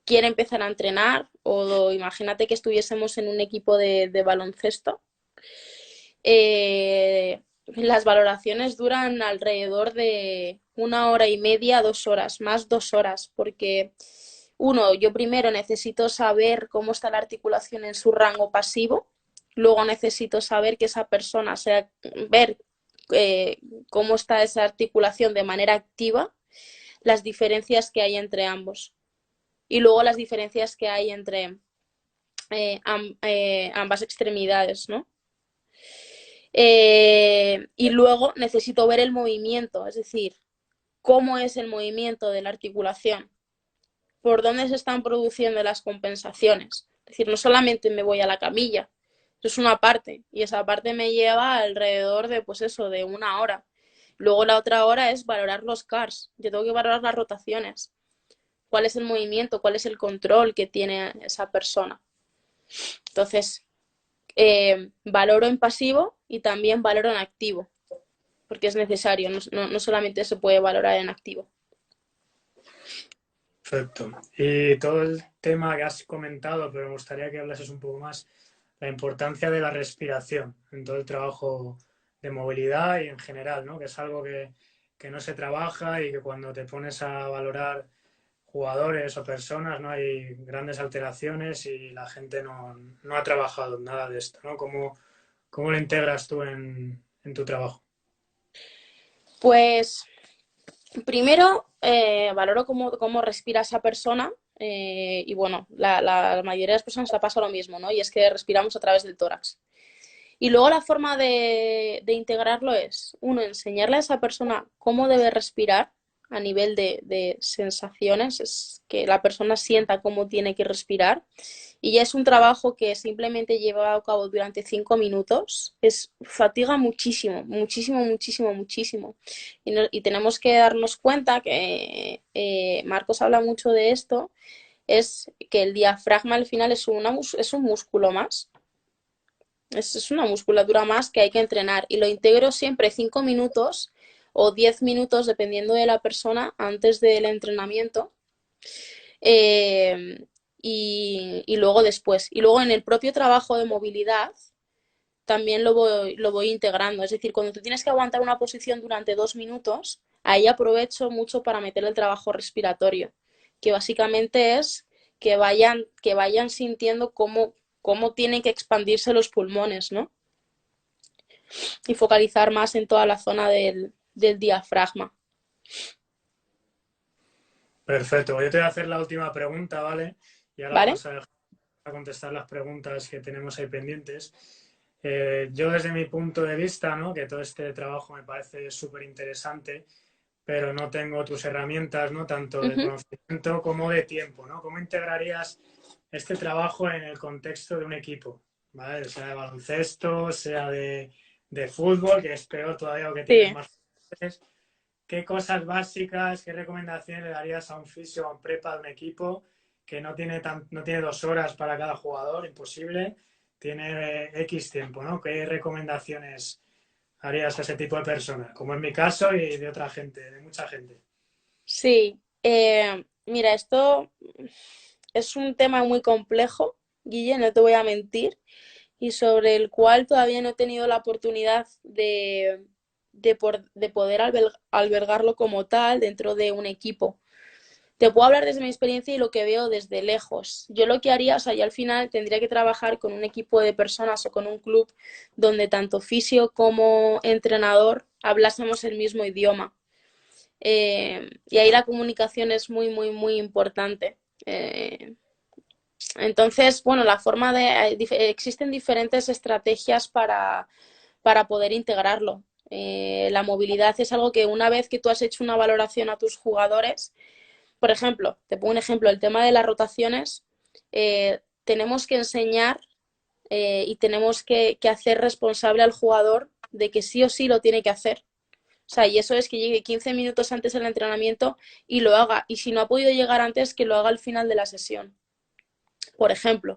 quiere empezar a entrenar, o imagínate que estuviésemos en un equipo de baloncesto. Las valoraciones duran alrededor de 1 hora y media, 2 horas, más 2 horas, porque uno, yo primero necesito saber cómo está la articulación en su rango pasivo, luego necesito saber que esa persona, sea, ver cómo está esa articulación de manera activa, las diferencias que hay entre ambos y luego las diferencias que hay entre ambas extremidades, ¿no? Y luego necesito ver el movimiento, es decir, cómo es el movimiento de la articulación, por dónde se están produciendo las compensaciones. Es decir, no solamente me voy a la camilla, eso es una parte, y esa parte me lleva alrededor de, pues eso, de 1 hora. Luego la otra hora es valorar los CARs, yo tengo que valorar las rotaciones, cuál es el movimiento, cuál es el control que tiene esa persona. Entonces, valoro en pasivo y también valoro en activo, porque es necesario, no solamente se puede valorar en activo. Perfecto. Y todo el tema que has comentado, pero me gustaría que hablases un poco más, la importancia de la respiración en todo el trabajo de movilidad y en general, ¿no? Que es algo que no se trabaja y que cuando te pones a valorar jugadores o personas, ¿no? Hay grandes alteraciones y la gente no ha trabajado nada de esto, ¿no? ¿Cómo lo integras tú en tu trabajo? Pues primero valoro cómo respira esa persona y bueno, la mayoría de las personas la pasa lo mismo, ¿no? Y es que respiramos a través del tórax. Y luego la forma de integrarlo es, uno, enseñarle a esa persona cómo debe respirar a nivel de sensaciones, es que la persona sienta cómo tiene que respirar. Y ya es un trabajo que simplemente lleva a cabo durante 5 minutos. Fatiga muchísimo, muchísimo, muchísimo, muchísimo. Y tenemos que darnos cuenta que Marcos habla mucho de esto, es que el diafragma al final es un músculo más. Es una musculatura más que hay que entrenar y lo integro siempre 5 minutos o 10 minutos, dependiendo de la persona, antes del entrenamiento eh, y luego después. Y luego en el propio trabajo de movilidad también lo voy integrando. Es decir, cuando tú tienes que aguantar una posición durante 2 minutos, ahí aprovecho mucho para meter el trabajo respiratorio, que básicamente es que vayan sintiendo cómo tienen que expandirse los pulmones, ¿no? Y focalizar más en toda la zona del diafragma. Perfecto. Yo te voy a hacer la última pregunta, ¿vale? Y ahora ¿Vale? vamos a contestar las preguntas que tenemos ahí pendientes. Yo desde mi punto de vista, ¿no? Que todo este trabajo me parece súper interesante, pero no tengo tus herramientas, ¿no? Tanto de Uh-huh. conocimiento como de tiempo, ¿no? ¿Cómo integrarías este trabajo en el contexto de un equipo? ¿Vale? Sea de baloncesto, sea de fútbol, que es peor todavía porque tienes Sí. más. ¿Qué cosas básicas, qué recomendaciones le darías a un fisio o a un prepa de un equipo que no tiene 2 horas para cada jugador, imposible, tiene X tiempo, ¿no? ¿Qué recomendaciones harías a ese tipo de personas? Como en mi caso y de otra gente, de mucha gente. Sí. Mira, esto es un tema muy complejo, Guille, no te voy a mentir, y sobre el cual todavía no he tenido la oportunidad de poder albergarlo como tal dentro de un equipo. Te puedo hablar desde mi experiencia y lo que veo desde lejos. Yo lo que haría, o sea, yo al final tendría que trabajar con un equipo de personas o con un club donde tanto fisio como entrenador hablásemos el mismo idioma. Y ahí la comunicación es muy, muy, muy importante. Entonces, bueno, existen diferentes estrategias para poder integrarlo. La movilidad es algo que una vez que tú has hecho una valoración a tus jugadores, por ejemplo, te pongo un ejemplo, el tema de las rotaciones, tenemos que enseñar y tenemos que hacer responsable al jugador de que sí o sí lo tiene que hacer. O sea, y eso es que llegue 15 minutos antes del entrenamiento y lo haga. Y si no ha podido llegar antes, que lo haga al final de la sesión, por ejemplo.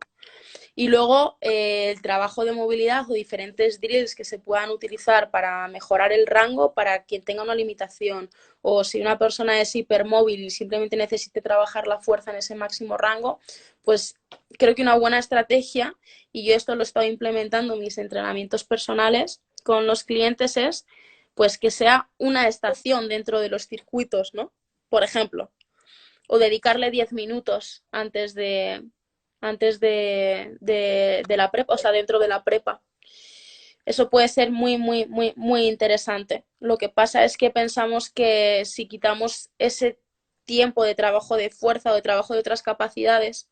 Y luego el trabajo de movilidad o diferentes drills que se puedan utilizar para mejorar el rango para quien tenga una limitación, o si una persona es hipermóvil y simplemente necesite trabajar la fuerza en ese máximo rango, pues creo que una buena estrategia, y yo esto lo he estado implementando en mis entrenamientos personales con los clientes, es pues que sea una estación dentro de los circuitos, ¿no? Por ejemplo, o dedicarle 10 minutos antes de la prepa, o sea, dentro de la prepa. Eso puede ser muy, muy, muy, muy interesante. Lo que pasa es que pensamos que si quitamos ese tiempo de trabajo de fuerza o de trabajo de otras capacidades,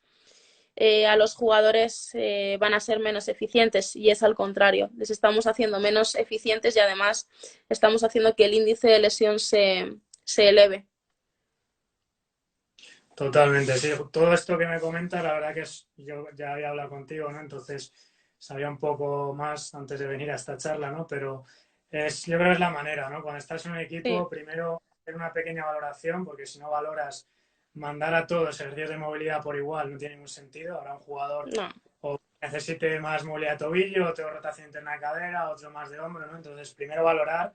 a los jugadores van a ser menos eficientes, y es al contrario. Les estamos haciendo menos eficientes y además estamos haciendo que el índice de lesión se eleve. Totalmente, sí. Todo esto que me comentas, la verdad que yo ya había hablado contigo, ¿no? Entonces sabía un poco más antes de venir a esta charla, ¿no? Pero yo creo que es la manera, ¿no? Cuando estás en un Sí, equipo, primero hacer una pequeña valoración, porque si no valoras, mandar a todos ejercicios de movilidad por igual no tiene ningún sentido. Ahora un jugador no, o necesite más movilidad de tobillo, otro rotación interna de cadera, otro más de hombro, ¿no? Entonces, primero valorar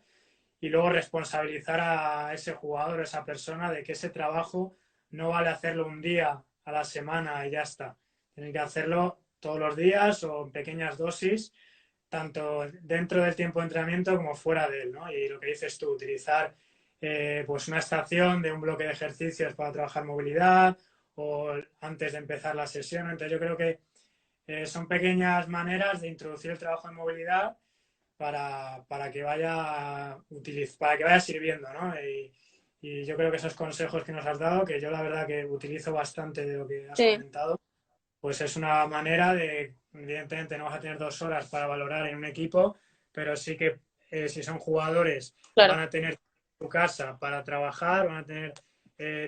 y luego responsabilizar a ese jugador, a esa persona, de que ese trabajo no vale hacerlo un día a la semana y ya está. Tienen que hacerlo todos los días o en pequeñas dosis, tanto dentro del tiempo de entrenamiento como fuera de él, ¿no? Y lo que dices tú, utilizar pues una estación de un bloque de ejercicios para trabajar movilidad o antes de empezar la sesión. Entonces yo creo que son pequeñas maneras de introducir el trabajo de movilidad para que para que vaya sirviendo, ¿no? Y yo creo que esos consejos que nos has dado, que yo la verdad que utilizo bastante de lo que has sí, comentado, pues es una manera de, evidentemente no vas a tener 2 horas para valorar en un equipo, pero sí que si son jugadores van claro. a tener su casa para trabajar, van a tener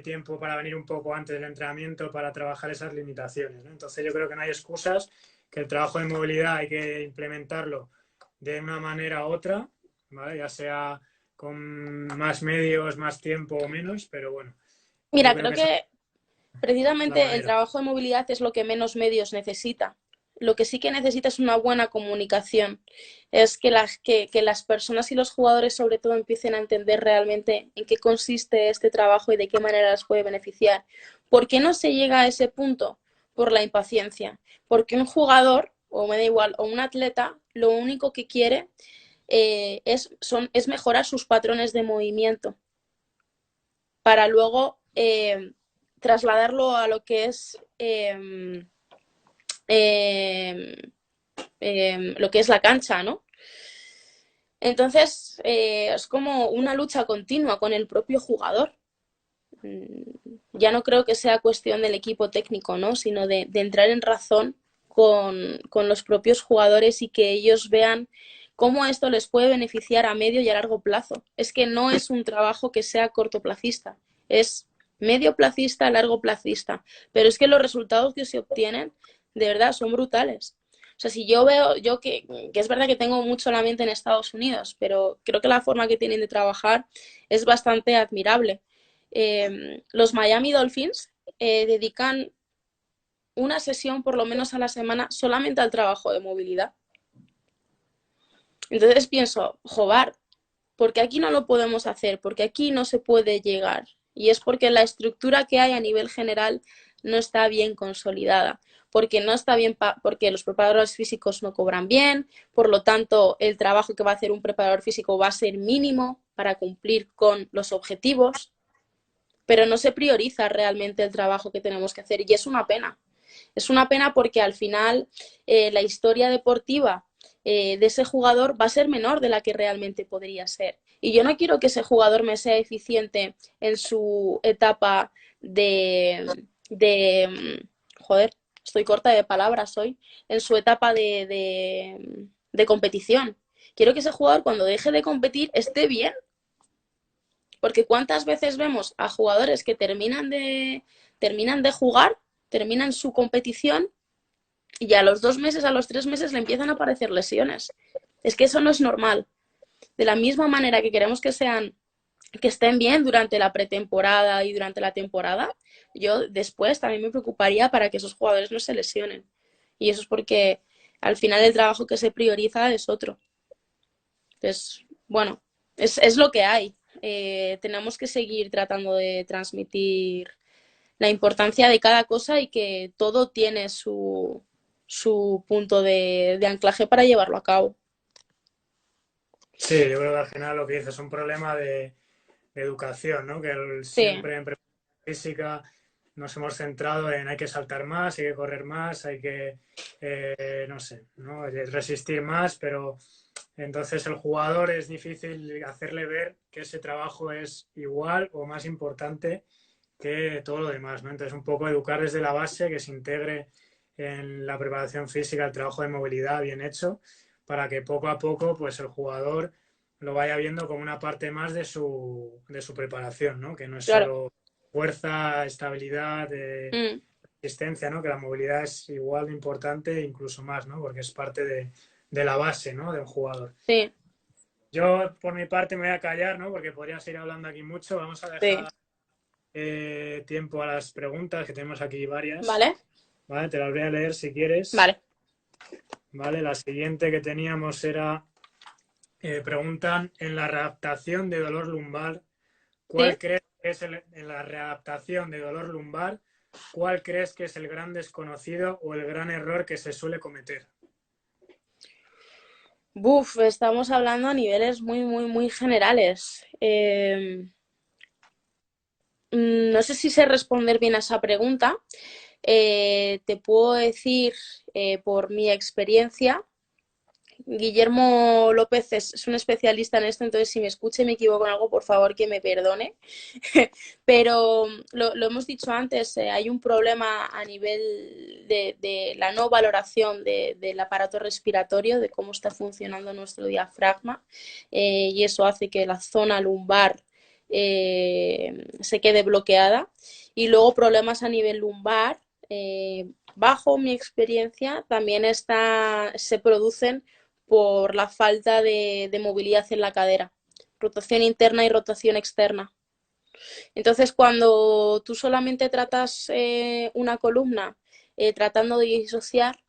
tiempo para venir un poco antes del entrenamiento para trabajar esas limitaciones, ¿no? Entonces yo creo que no hay excusas, que el trabajo de movilidad hay que implementarlo de una manera u otra, ¿vale? Ya sea con más medios, más tiempo o menos, pero bueno, yo Mira, creo creo que esa es que la precisamente el manera. trabajo de movilidad es lo que menos medios necesita. Lo que sí que necesita es una buena comunicación. Es que las personas y los jugadores sobre todo empiecen a entender realmente en qué consiste este trabajo y de qué manera les puede beneficiar. ¿Por qué no se llega a ese punto? Por la impaciencia. Porque un jugador, o me da igual, o un atleta, lo único que quiere es mejorar sus patrones de movimiento para luego trasladarlo a lo que es eh, lo que es la cancha, ¿no? Entonces, es como una lucha continua con el propio jugador. Ya no creo que sea cuestión del equipo técnico, ¿no? Sino de entrar en razón con los propios jugadores y que ellos vean cómo esto les puede beneficiar a medio y a largo plazo. Es que no es un trabajo que sea cortoplacista, es medio placista, largo placista. Pero es que los resultados que se obtienen de verdad son brutales. O sea, si yo veo, que es verdad que tengo mucho la mente en Estados Unidos, pero creo que la forma que tienen de trabajar es bastante admirable. Los Miami Dolphins dedican una sesión por lo menos a la semana solamente al trabajo de movilidad. Entonces pienso, joder, porque aquí no lo podemos hacer, porque aquí no se puede llegar. Y es porque la estructura que hay a nivel general no está bien consolidada, porque no está bien, porque los preparadores físicos no cobran bien, por lo tanto el trabajo que va a hacer un preparador físico va a ser mínimo para cumplir con los objetivos, pero no se prioriza realmente el trabajo que tenemos que hacer y es una pena. Es una pena porque al final la historia deportiva de ese jugador va a ser menor de la que realmente podría ser. Y yo no quiero que ese jugador me sea eficiente en su etapa de joder, estoy corta de palabras hoy, en su etapa de competición. Quiero que ese jugador cuando deje de competir esté bien, porque cuántas veces vemos a jugadores que terminan de jugar, terminan su competición y a los 2 meses, a los 3 meses le empiezan a aparecer lesiones. Es que eso no es normal. De la misma manera que queremos que estén bien durante la pretemporada y durante la temporada, yo después también me preocuparía para que esos jugadores no se lesionen. Y eso es porque al final el trabajo que se prioriza es otro. Entonces, bueno, es lo que hay. Tenemos que seguir tratando de transmitir la importancia de cada cosa y que todo tiene su punto de anclaje para llevarlo a cabo. Sí, yo creo que al final lo que dices es un problema de educación, ¿no? Que Sí, siempre en preparación física nos hemos centrado en hay que saltar más, hay que correr más, hay que, no sé, ¿no? Resistir más, pero entonces el jugador es difícil hacerle ver que ese trabajo es igual o más importante que todo lo demás, ¿no? Entonces un poco educar desde la base, que se integre en la preparación física el trabajo de movilidad bien hecho, para que poco a poco pues el jugador lo vaya viendo como una parte más de su preparación, ¿no? Que no es claro. solo fuerza, estabilidad, Mm, resistencia, ¿no? Que la movilidad es igual de importante, incluso más, ¿no? Porque es parte de la base, ¿no? De un jugador. sí, Yo, por mi parte, me voy a callar, ¿no? Porque podría seguir hablando aquí mucho. Vamos a sí. dejar tiempo a las preguntas, que tenemos aquí varias. ¿Vale? ¿Vale? Te las voy a leer si quieres. Vale. ¿Vale? La siguiente que teníamos era, preguntan, en la readaptación de dolor lumbar, Sí. ¿cuál crees que es en la readaptación de dolor lumbar, cuál crees que es el gran desconocido o el gran error que se suele cometer? Buf, estamos hablando a niveles muy, muy, muy generales. No sé si sé responder bien a esa pregunta. Te puedo decir por mi experiencia. Guillermo López es un especialista en esto, entonces si me escucha y me equivoco en algo, por favor que me perdone. Pero lo hemos dicho antes, hay un problema a nivel de la no valoración del aparato respiratorio, de cómo está funcionando nuestro diafragma, y eso hace que la zona lumbar se quede bloqueada. Y luego problemas a nivel lumbar, bajo mi experiencia, también se producen por la falta de movilidad en la cadera, rotación interna y rotación externa. Entonces, cuando tú solamente tratas una columna tratando de disociar,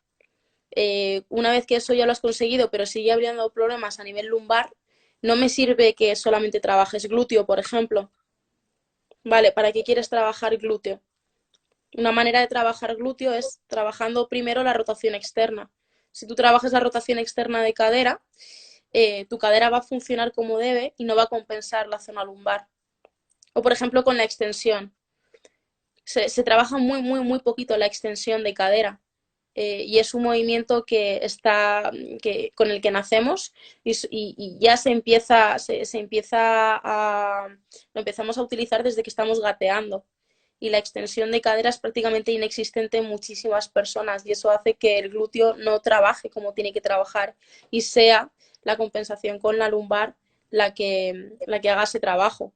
una vez que eso ya lo has conseguido, pero sigue habiendo problemas a nivel lumbar, no me sirve que solamente trabajes glúteo, por ejemplo. Vale, ¿para qué quieres trabajar glúteo? Una manera de trabajar glúteo es trabajando primero la rotación externa. Si tú trabajas la rotación externa de cadera, tu cadera va a funcionar como debe y no va a compensar la zona lumbar. O por ejemplo con la extensión. Se trabaja muy, muy, muy poquito la extensión de cadera. Y es un movimiento con el que nacemos y ya se empieza lo empezamos a utilizar desde que estamos gateando. Y la extensión de cadera es prácticamente inexistente en muchísimas personas y eso hace que el glúteo no trabaje como tiene que trabajar y sea la compensación con la lumbar la que haga ese trabajo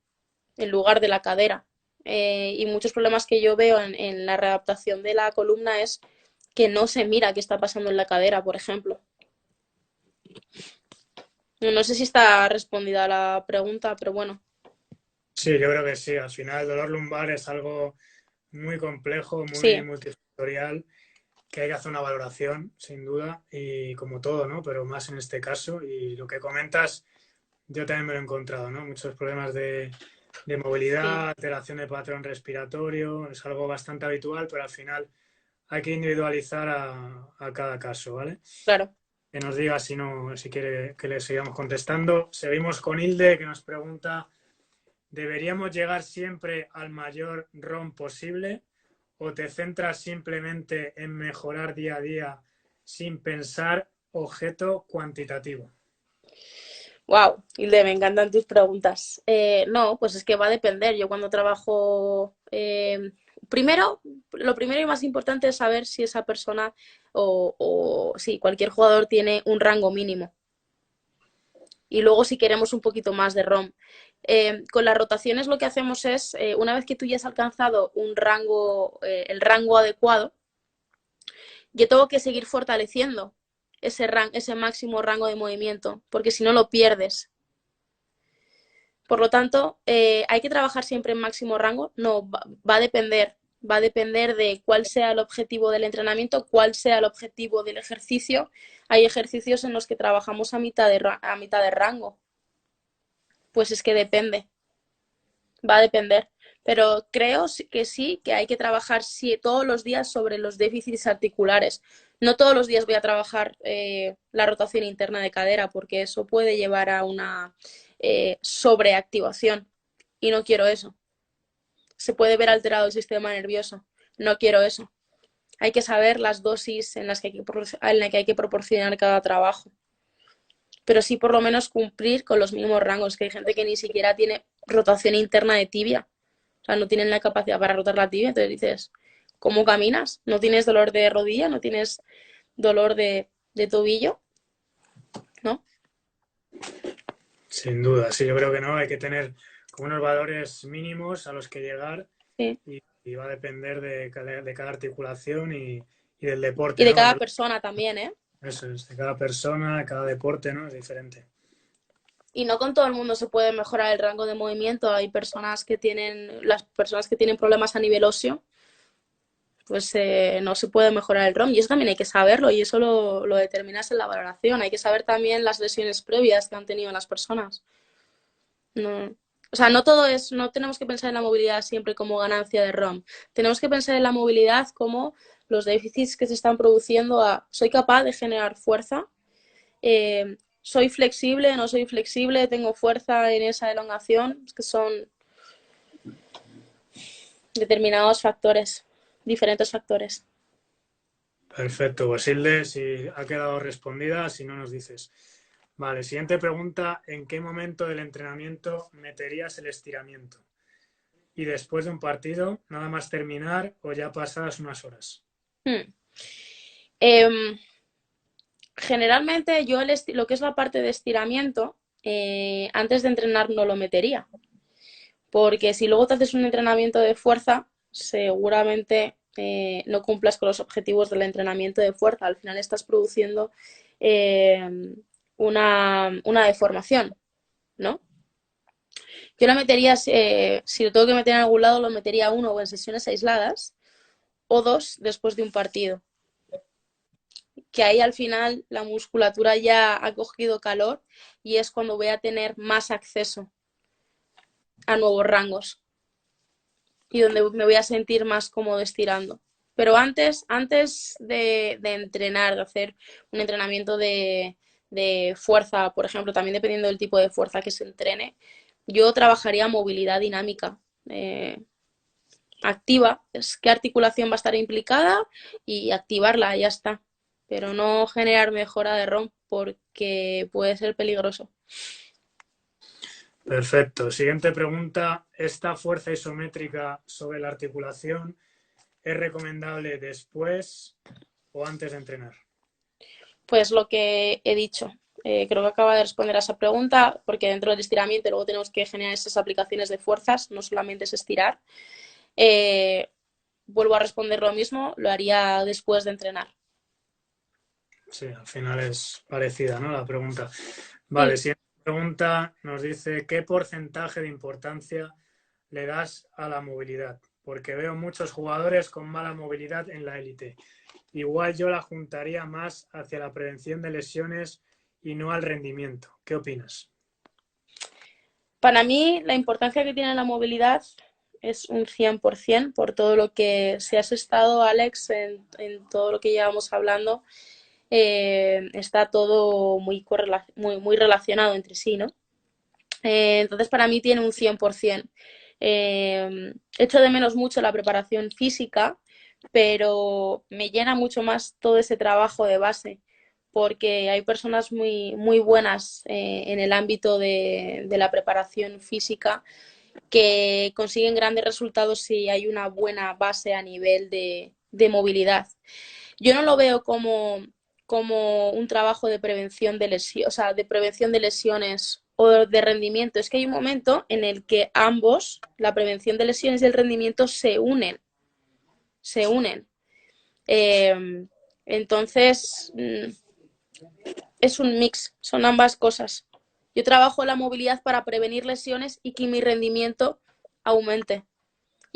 en lugar de la cadera. Y muchos problemas que yo veo en la readaptación de la columna es que no se mira qué está pasando en la cadera, por ejemplo. No sé si está respondida la pregunta, pero bueno. Sí, yo creo que sí. Al final el dolor lumbar es algo muy complejo, muy Sí, multifactorial, que hay que hacer una valoración, sin duda, y como todo, ¿no? Pero más en este caso. Y lo que comentas, yo también me lo he encontrado, ¿no? Muchos problemas de sí, movilidad, alteración de patrón respiratorio, es algo bastante habitual, pero al final hay que individualizar a cada caso, ¿vale? claro. Que nos diga si no, si quiere que le sigamos contestando. Seguimos con Hilde, que nos pregunta: ¿deberíamos llegar siempre al mayor ROM posible o te centras simplemente en mejorar día a día sin pensar objeto cuantitativo? Wow, Hilde, me encantan tus preguntas. No, pues es que va a depender. Yo cuando trabajo, primero, lo primero y más importante es saber si esa persona o si cualquier jugador tiene un rango mínimo. Y luego si queremos un poquito más de ROM. Con las rotaciones lo que hacemos es, una vez que tú ya has alcanzado el rango adecuado, yo tengo que seguir fortaleciendo ese máximo rango de movimiento, porque si no lo pierdes. Por lo tanto, hay que trabajar siempre en máximo rango. No, va a depender. va a depender de cuál sea el objetivo del entrenamiento, cuál sea el objetivo del ejercicio. Hay ejercicios en los que trabajamos a mitad de rango. Pues es que depende, va a depender. Pero creo que sí, que hay que trabajar todos los días sobre los déficits articulares. No todos los días voy a trabajar la rotación interna de cadera, porque eso puede llevar a una sobreactivación. Y no quiero eso. Se puede ver alterado el sistema nervioso. No quiero eso. Hay que saber las dosis en las que hay que proporcionar cada trabajo. Pero sí por lo menos cumplir con los mínimos rangos, que hay gente que ni siquiera tiene rotación interna de tibia. O sea, no tienen la capacidad para rotar la tibia. Entonces dices, ¿cómo caminas? ¿No tienes dolor de rodilla? ¿No tienes dolor de tobillo? ¿No? Sin duda, sí, yo creo que no, hay que tener como unos valores mínimos a los que llegar Sí. y va a depender de cada articulación y del deporte, Y de ¿no? cada persona también, ¿eh? Eso es, de cada persona, de cada deporte, ¿no? Es diferente. Y no con todo el mundo se puede mejorar el rango de movimiento. Hay personas que tienen, las personas que tienen problemas a nivel óseo, pues no se puede mejorar el ROM. Y eso también hay que saberlo y eso lo determinas en la valoración. Hay que saber también las lesiones previas que han tenido las personas. No, o sea, no todo es, no tenemos que pensar en la movilidad siempre como ganancia de ROM. Tenemos que pensar en la movilidad como los déficits que se están produciendo soy capaz de generar fuerza, soy flexible, no soy flexible, tengo fuerza en esa elongación, que son determinados factores, diferentes factores. Perfecto, pues Hilde, si ha quedado respondida, si no nos dices. Vale, siguiente pregunta, ¿en qué momento del entrenamiento meterías el estiramiento? ¿Y después de un partido, nada más terminar o ya pasadas unas horas? Eh, Generalmente yo lo que es la parte de estiramiento, antes de entrenar no lo metería, porque si luego te haces un entrenamiento de fuerza, seguramente no cumplas con los objetivos del entrenamiento de fuerza. Al final estás produciendo una deformación, ¿no? Yo la metería, si lo tengo que meter en algún lado, lo metería uno o en sesiones aisladas o dos después de un partido. Que ahí al final la musculatura ya ha cogido calor y es cuando voy a tener más acceso a nuevos rangos y donde me voy a sentir más cómodo estirando. Pero antes de entrenar, de hacer un entrenamiento de fuerza, por ejemplo, también dependiendo del tipo de fuerza que se entrene, yo trabajaría movilidad dinámica. Activa, es qué articulación va a estar implicada y activarla, ya está. Pero no generar mejora de ROM porque puede ser peligroso. Perfecto. Siguiente pregunta, ¿esta fuerza isométrica sobre la articulación es recomendable después o antes de entrenar? Pues lo que he dicho. Creo que acaba de responder a esa pregunta, porque dentro del estiramiento luego tenemos que generar esas aplicaciones de fuerzas, no solamente es estirar. Vuelvo a responder lo mismo, lo haría después de entrenar. Sí, al final es parecida, ¿no? La pregunta. Vale, Sí. siguiente pregunta nos dice, ¿qué porcentaje de importancia le das a la movilidad? Porque veo muchos jugadores con mala movilidad en la élite. Igual yo la juntaría más hacia la prevención de lesiones y no al rendimiento. ¿Qué opinas? Para mí, la importancia que tiene la movilidad es un 100% por todo lo que, si has estado, Alex, en todo lo que llevamos hablando, está todo muy relacionado entre sí, ¿no? Entonces, para mí tiene un 100%. Echo de menos mucho la preparación física, pero me llena mucho más todo ese trabajo de base, porque hay personas muy buenas en el ámbito de la preparación física que consiguen grandes resultados si hay una buena base a nivel de movilidad. Yo no lo veo como un trabajo de prevención de lesiones, o sea, de prevención de lesiones o de rendimiento. Es que hay un momento en el que ambos, la prevención de lesiones y el rendimiento, se unen. Se unen. Entonces, es un mix, son ambas cosas. Yo trabajo la movilidad para prevenir lesiones y que mi rendimiento aumente.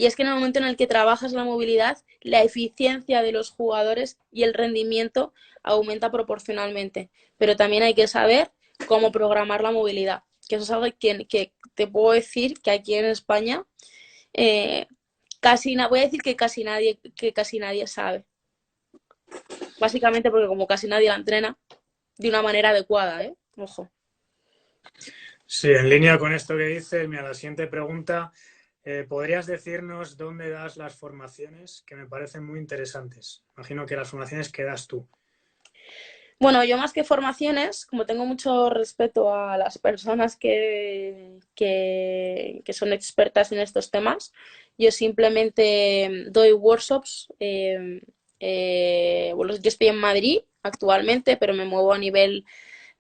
Y es que en el momento en el que trabajas la movilidad, la eficiencia de los jugadores y el rendimiento aumenta proporcionalmente. Pero también hay que saber cómo programar la movilidad, que eso es algo que te puedo decir que aquí en España voy a decir que casi nadie sabe. Básicamente porque como casi nadie la entrena de una manera adecuada, ¿eh? Ojo. Sí, en línea con esto que dices, mira, la siguiente pregunta, ¿podrías decirnos dónde das las formaciones? Que me parecen muy interesantes. Imagino que las formaciones que das tú. Bueno, yo más que formaciones, como tengo mucho respeto a las personas que son expertas en estos temas, yo simplemente doy workshops. Bueno, yo estoy en Madrid actualmente, pero me muevo a nivel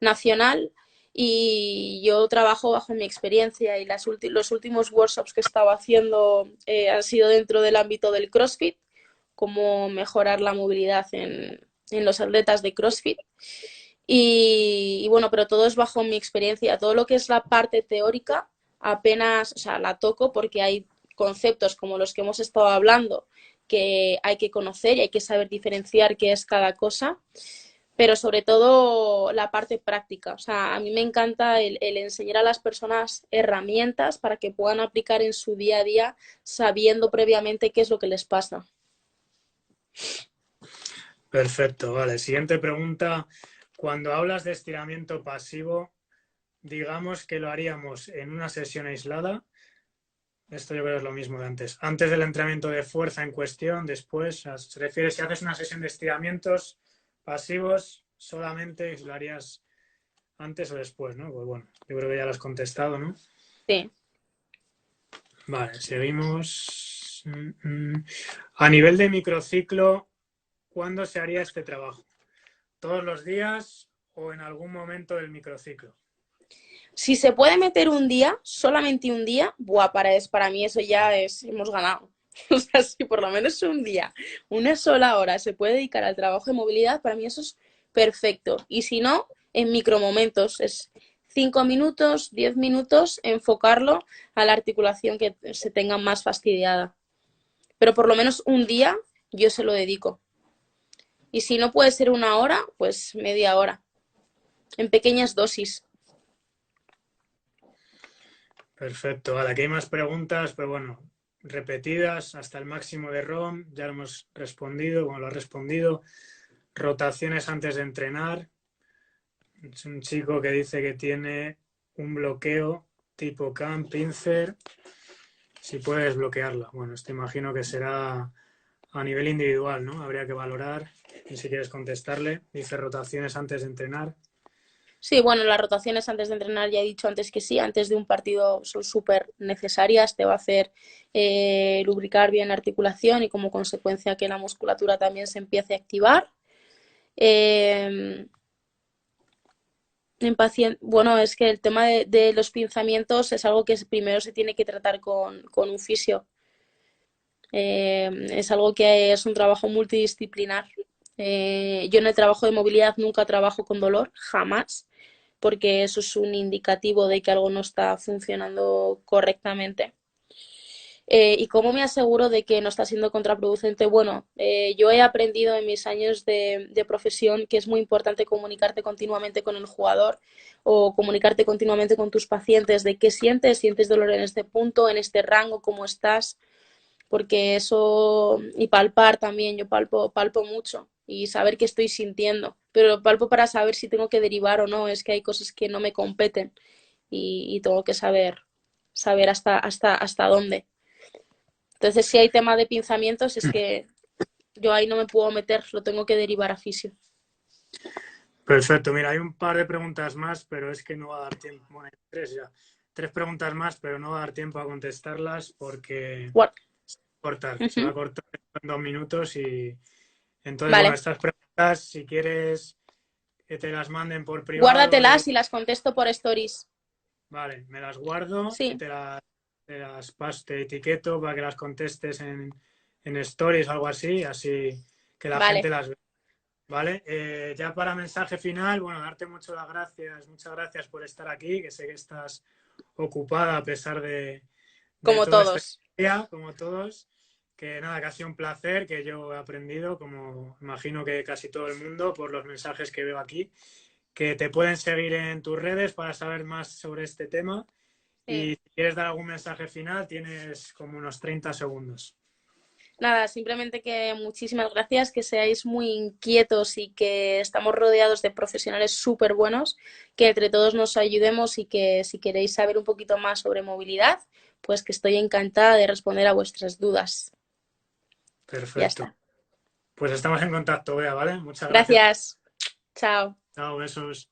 nacional y yo trabajo bajo mi experiencia y los últimos workshops que estaba haciendo han sido dentro del ámbito del CrossFit, cómo mejorar la movilidad en los atletas de CrossFit. Y bueno, pero todo es bajo mi experiencia. Todo lo que es la parte teórica apenas, o sea, la toco porque hay conceptos como los que hemos estado hablando que hay que conocer y hay que saber diferenciar qué es cada cosa, pero sobre todo la parte práctica. O sea, a mí me encanta el enseñar a las personas herramientas para que puedan aplicar en su día a día sabiendo previamente qué es lo que les pasa. Perfecto, vale. Siguiente pregunta. Cuando hablas de estiramiento pasivo, digamos que lo haríamos en una sesión aislada. Esto yo creo que es lo mismo de antes. Antes del entrenamiento de fuerza en cuestión, después, se refiere si haces una sesión de estiramientos pasivos, solamente lo harías antes o después, ¿no? Pues bueno, yo creo que ya lo has contestado, ¿no? Sí. Vale, seguimos. A nivel de microciclo, ¿cuándo se haría este trabajo? ¿Todos los días o en algún momento del microciclo? Si se puede meter un día, solamente un día, buah, para mí eso ya es, hemos ganado. O sea, si por lo menos un día, una sola hora se puede dedicar al trabajo de movilidad, para mí eso es perfecto. Y si no, en micromomentos, es 5 minutos, 10 minutos, enfocarlo a la articulación que se tenga más fastidiada. Pero por lo menos un día yo se lo dedico. Y si no puede ser una hora, pues media hora, en pequeñas dosis. Perfecto. Vale, aquí hay más preguntas, pero bueno, repetidas hasta el máximo de ROM. Ya lo hemos respondido, bueno, lo ha respondido. Rotaciones antes de entrenar. Es un chico que dice que tiene un bloqueo tipo cam, pincer. Si puedes bloquearla. Bueno, esto imagino que será a nivel individual, ¿no? Habría que valorar. Y si quieres contestarle, dice rotaciones antes de entrenar. Sí, bueno, las rotaciones antes de entrenar ya he dicho antes que sí, antes de un partido son súper necesarias, te va a hacer lubricar bien la articulación y como consecuencia que la musculatura también se empiece a activar. Eh, bueno, es que el tema de los pinzamientos es algo que primero se tiene que tratar con un fisio. Es algo que es un trabajo multidisciplinar. Yo en el trabajo de movilidad nunca trabajo con dolor, jamás, porque eso es un indicativo de que algo no está funcionando correctamente. ¿Y cómo me aseguro de que no está siendo contraproducente? Bueno, yo he aprendido en mis años de profesión que es muy importante comunicarte continuamente con el jugador o comunicarte continuamente con tus pacientes de qué sientes, sientes dolor en este punto, en este rango, cómo estás, porque eso, y palpar también, yo palpo mucho y saber qué estoy sintiendo, pero palpo para saber si tengo que derivar o no, es que hay cosas que no me competen y tengo que saber hasta dónde. Entonces, si hay tema de pinzamientos, es que yo ahí no me puedo meter, lo tengo que derivar a fisio. Perfecto, mira, hay un par de preguntas más, pero es que no va a dar tiempo. Bueno, hay tres ya. Tres preguntas más, pero no va a dar tiempo a contestarlas porque What? se va a Uh-huh. cortar en 2 minutos y entonces, bueno, Vale, estas preguntas, si quieres que te las manden por privado, guárdatelas y las contesto por stories. vale, me las guardo y Sí, te las paso, te etiqueto para que las contestes en stories o algo así, así que la gente vale. las ve. Vale, ya para mensaje final, bueno, darte muchas gracias por estar aquí, que sé que estás ocupada a pesar de Como toda esta todos. historia, como todos. Que nada, que ha sido un placer, que yo he aprendido, como imagino que casi todo el mundo, por los mensajes que veo aquí, que te pueden seguir en tus redes para saber más sobre este tema. Sí. Y si quieres dar algún mensaje final, tienes como unos 30 segundos. Nada, simplemente que muchísimas gracias, que seáis muy inquietos y que estamos rodeados de profesionales súper buenos, que entre todos nos ayudemos y que si queréis saber un poquito más sobre movilidad, pues que estoy encantada de responder a vuestras dudas. Ya Perfecto. está. Pues estamos en contacto, Bea, ¿vale? Muchas gracias. Gracias. Chao. Chao, besos.